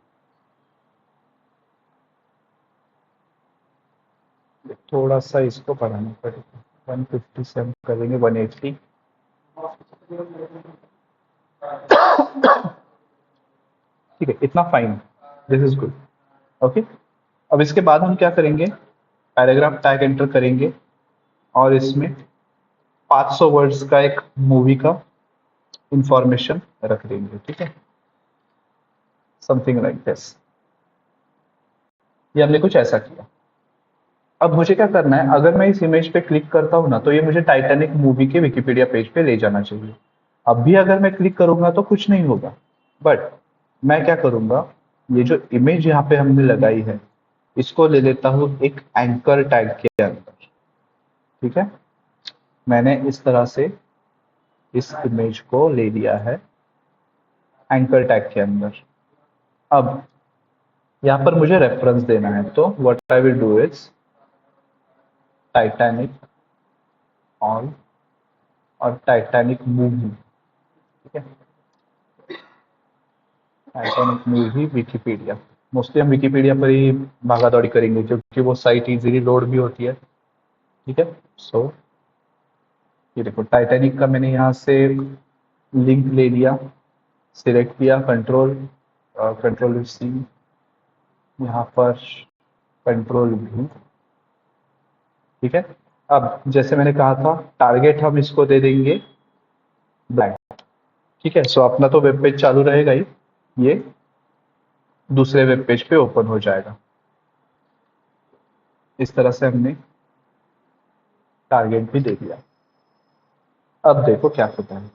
थोड़ा सा इसको बढ़ाना पड़ेगा, 150 से हम करेंगे 180, ठीक है, इतना fine, this is good, okay. अब इसके बाद हम क्या करेंगे, पैराग्राफ टैग एंटर करेंगे और इसमें 500 वर्ड्स का एक मूवी का इंफॉर्मेशन रख देंगे, ठीक है, समथिंग लाइक दिस। ये हमने कुछ ऐसा किया। अब मुझे क्या करना है, अगर मैं इस इमेज पे क्लिक करता हूँ ना तो ये मुझे टाइटैनिक मूवी के विकिपीडिया पेज पे ले जाना चाहिए। अब भी अगर मैं क्लिक करूंगा तो कुछ नहीं होगा, बट मैं क्या करूंगा, ये जो इमेज यहाँ पे हमने लगाई है इसको ले लेता हूँ एक एंकर टैग के अंदर, ठीक है। मैंने इस तरह से इस इमेज को ले लिया है एंकर टैग के अंदर। अब यहाँ पर मुझे रेफरेंस देना है, तो what I will do is Titanic on और टाइटैनिक मूवी, ठीक है, टाइटैनिक मूवी विकिपीडिया। मोस्टली हम विकिपीडिया पर ही भागा दौड़ी करेंगे क्योंकि वो साइट इजीली लोड भी होती है, ठीक है। सो ये देखो टाइटैनिक का मैंने यहाँ से लिंक ले लिया, सिलेक्ट किया, कंट्रोल सी, यहाँ पर कंट्रोल भी, ठीक है। अब जैसे मैंने कहा था टारगेट हम इसको दे देंगे ब्लैंक, ठीक है। सो अपना तो वेब पेज चालू रहेगा ही, ये दूसरे वेब पेज पे ओपन हो जाएगा। इस तरह से हमने टारगेट भी दे दिया। अब देखो क्या होता है।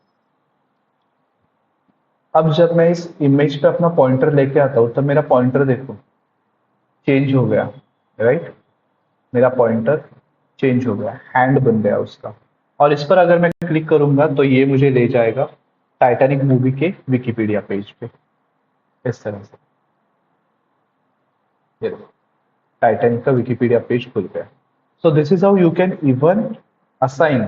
अब जब मैं इस इमेज पे अपना पॉइंटर लेके आता हूँ तब मेरा पॉइंटर देखो चेंज हो गया, राइट। मेरा पॉइंटर चेंज हो गया, हैंड बन गया उसका। और इस पर अगर मैं क्लिक करूंगा तो ये मुझे ले जाएगा टाइटैनिक मूवी के विकिपीडिया पेज पे, इस तरह से। ये देखो टाइटैनिक का विकिपीडिया पेज खुल गया। So this is how you can even assign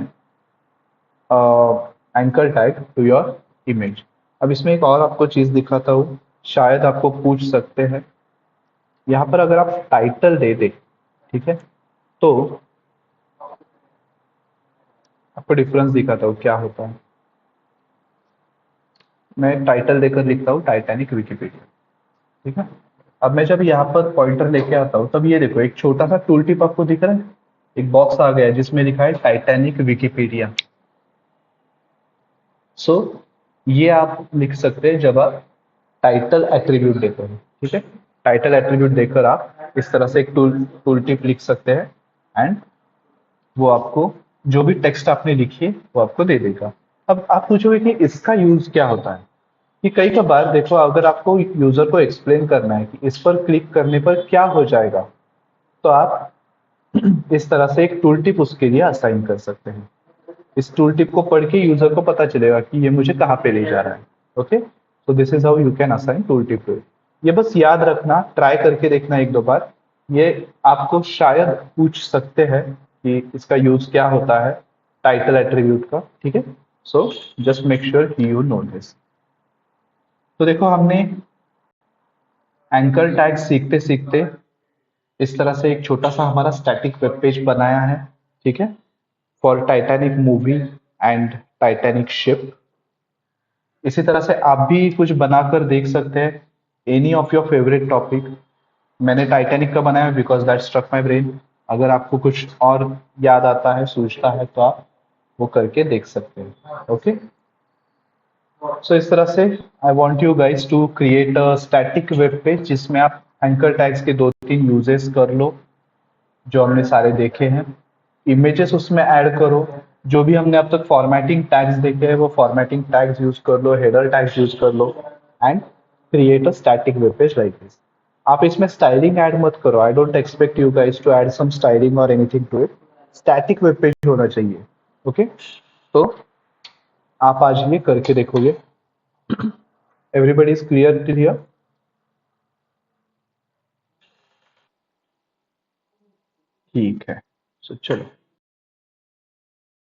anchor tag to your image. अब इसमें एक और आपको चीज दिखाता हूँ, शायद आपको पूछ सकते हैं, यहाँ पर अगर आप टाइटल दे दे, ठीक है, तो आपको डिफरेंस दिखाता हूँ क्या होता है। मैं टाइटल देकर लिखता हूँ टाइटैनिक विकिपीडिया, ठीक है। अब मैं जब यहाँ पर पॉइंटर लेके आता हूँ तब ये देखो एक छोटा सा टूल टिप आपको दिख रहा है, एक बॉक्स आ गया है जिसमें लिखा है टाइटैनिक विकिपीडिया। सो ये आप लिख सकते हैं जब आप टाइटल एट्रीब्यूट देते हैं, ठीक है। टाइटल एट्रीब्यूट देकर आप इस तरह से एक टूल टिप लिख सकते हैं एंड वो आपको जो भी टेक्स्ट आपने लिखी है वो आपको दे देगा। अब आप पूछोगे कि इसका यूज क्या होता है, कि कई का बार देखो अगर आपको यूजर को एक्सप्लेन करना है कि इस पर क्लिक करने पर क्या हो जाएगा, तो आप इस तरह से एक टूल टिप उसके लिए असाइन कर सकते हैं। इस टूल टिप को पढ़ के यूजर को पता चलेगा कि ये मुझे कहाँ पे ले जा रहा है। Okay, so this is how you can assign tooltip to it. ये बस याद रखना, ट्राई करके देखना एक दो बार। ये आपको शायद पूछ सकते हैं कि इसका यूज क्या होता है टाइटल एट्रीब्यूट का, ठीक है। So just make sure you know this. तो देखो हमने एंकर टैग सीखते सीखते इस तरह से एक छोटा सा हमारा स्टैटिक वेब पेज बनाया है, ठीक है, for Titanic movie and Titanic ship. इसी तरह से आप भी कुछ बनाकर देख सकते हैं, any of your favourite topic. मैंने टाइटैनिक का बनाया because that struck my brain. अगर आपको कुछ और याद आता है, सूझता है, तो आप वो करके देख सकते हैं। ओके, सो इस तरह से I want you guys to create a static web page जिसमें आप एंकर टैग्स के दो तीन यूजेस कर लो जो हमने सारे देखे हैं। इमेजेस उसमें ऐड करो, जो भी हमने अब तक फॉर्मेटिंग टैग्स देखे हैं वो फॉर्मेटिंग टैग्स यूज कर लो, हेडर टैग्स यूज कर लो and create a static web page like this. आप इसमें स्टाइलिंग ऐड मत करो, I don't expect you guys to add some styling और anything to it. Static web page होना चाहिए। ओके, तो आप आज ये करके देखोगे। Everybody is clear till here? ठीक है, सो चलो।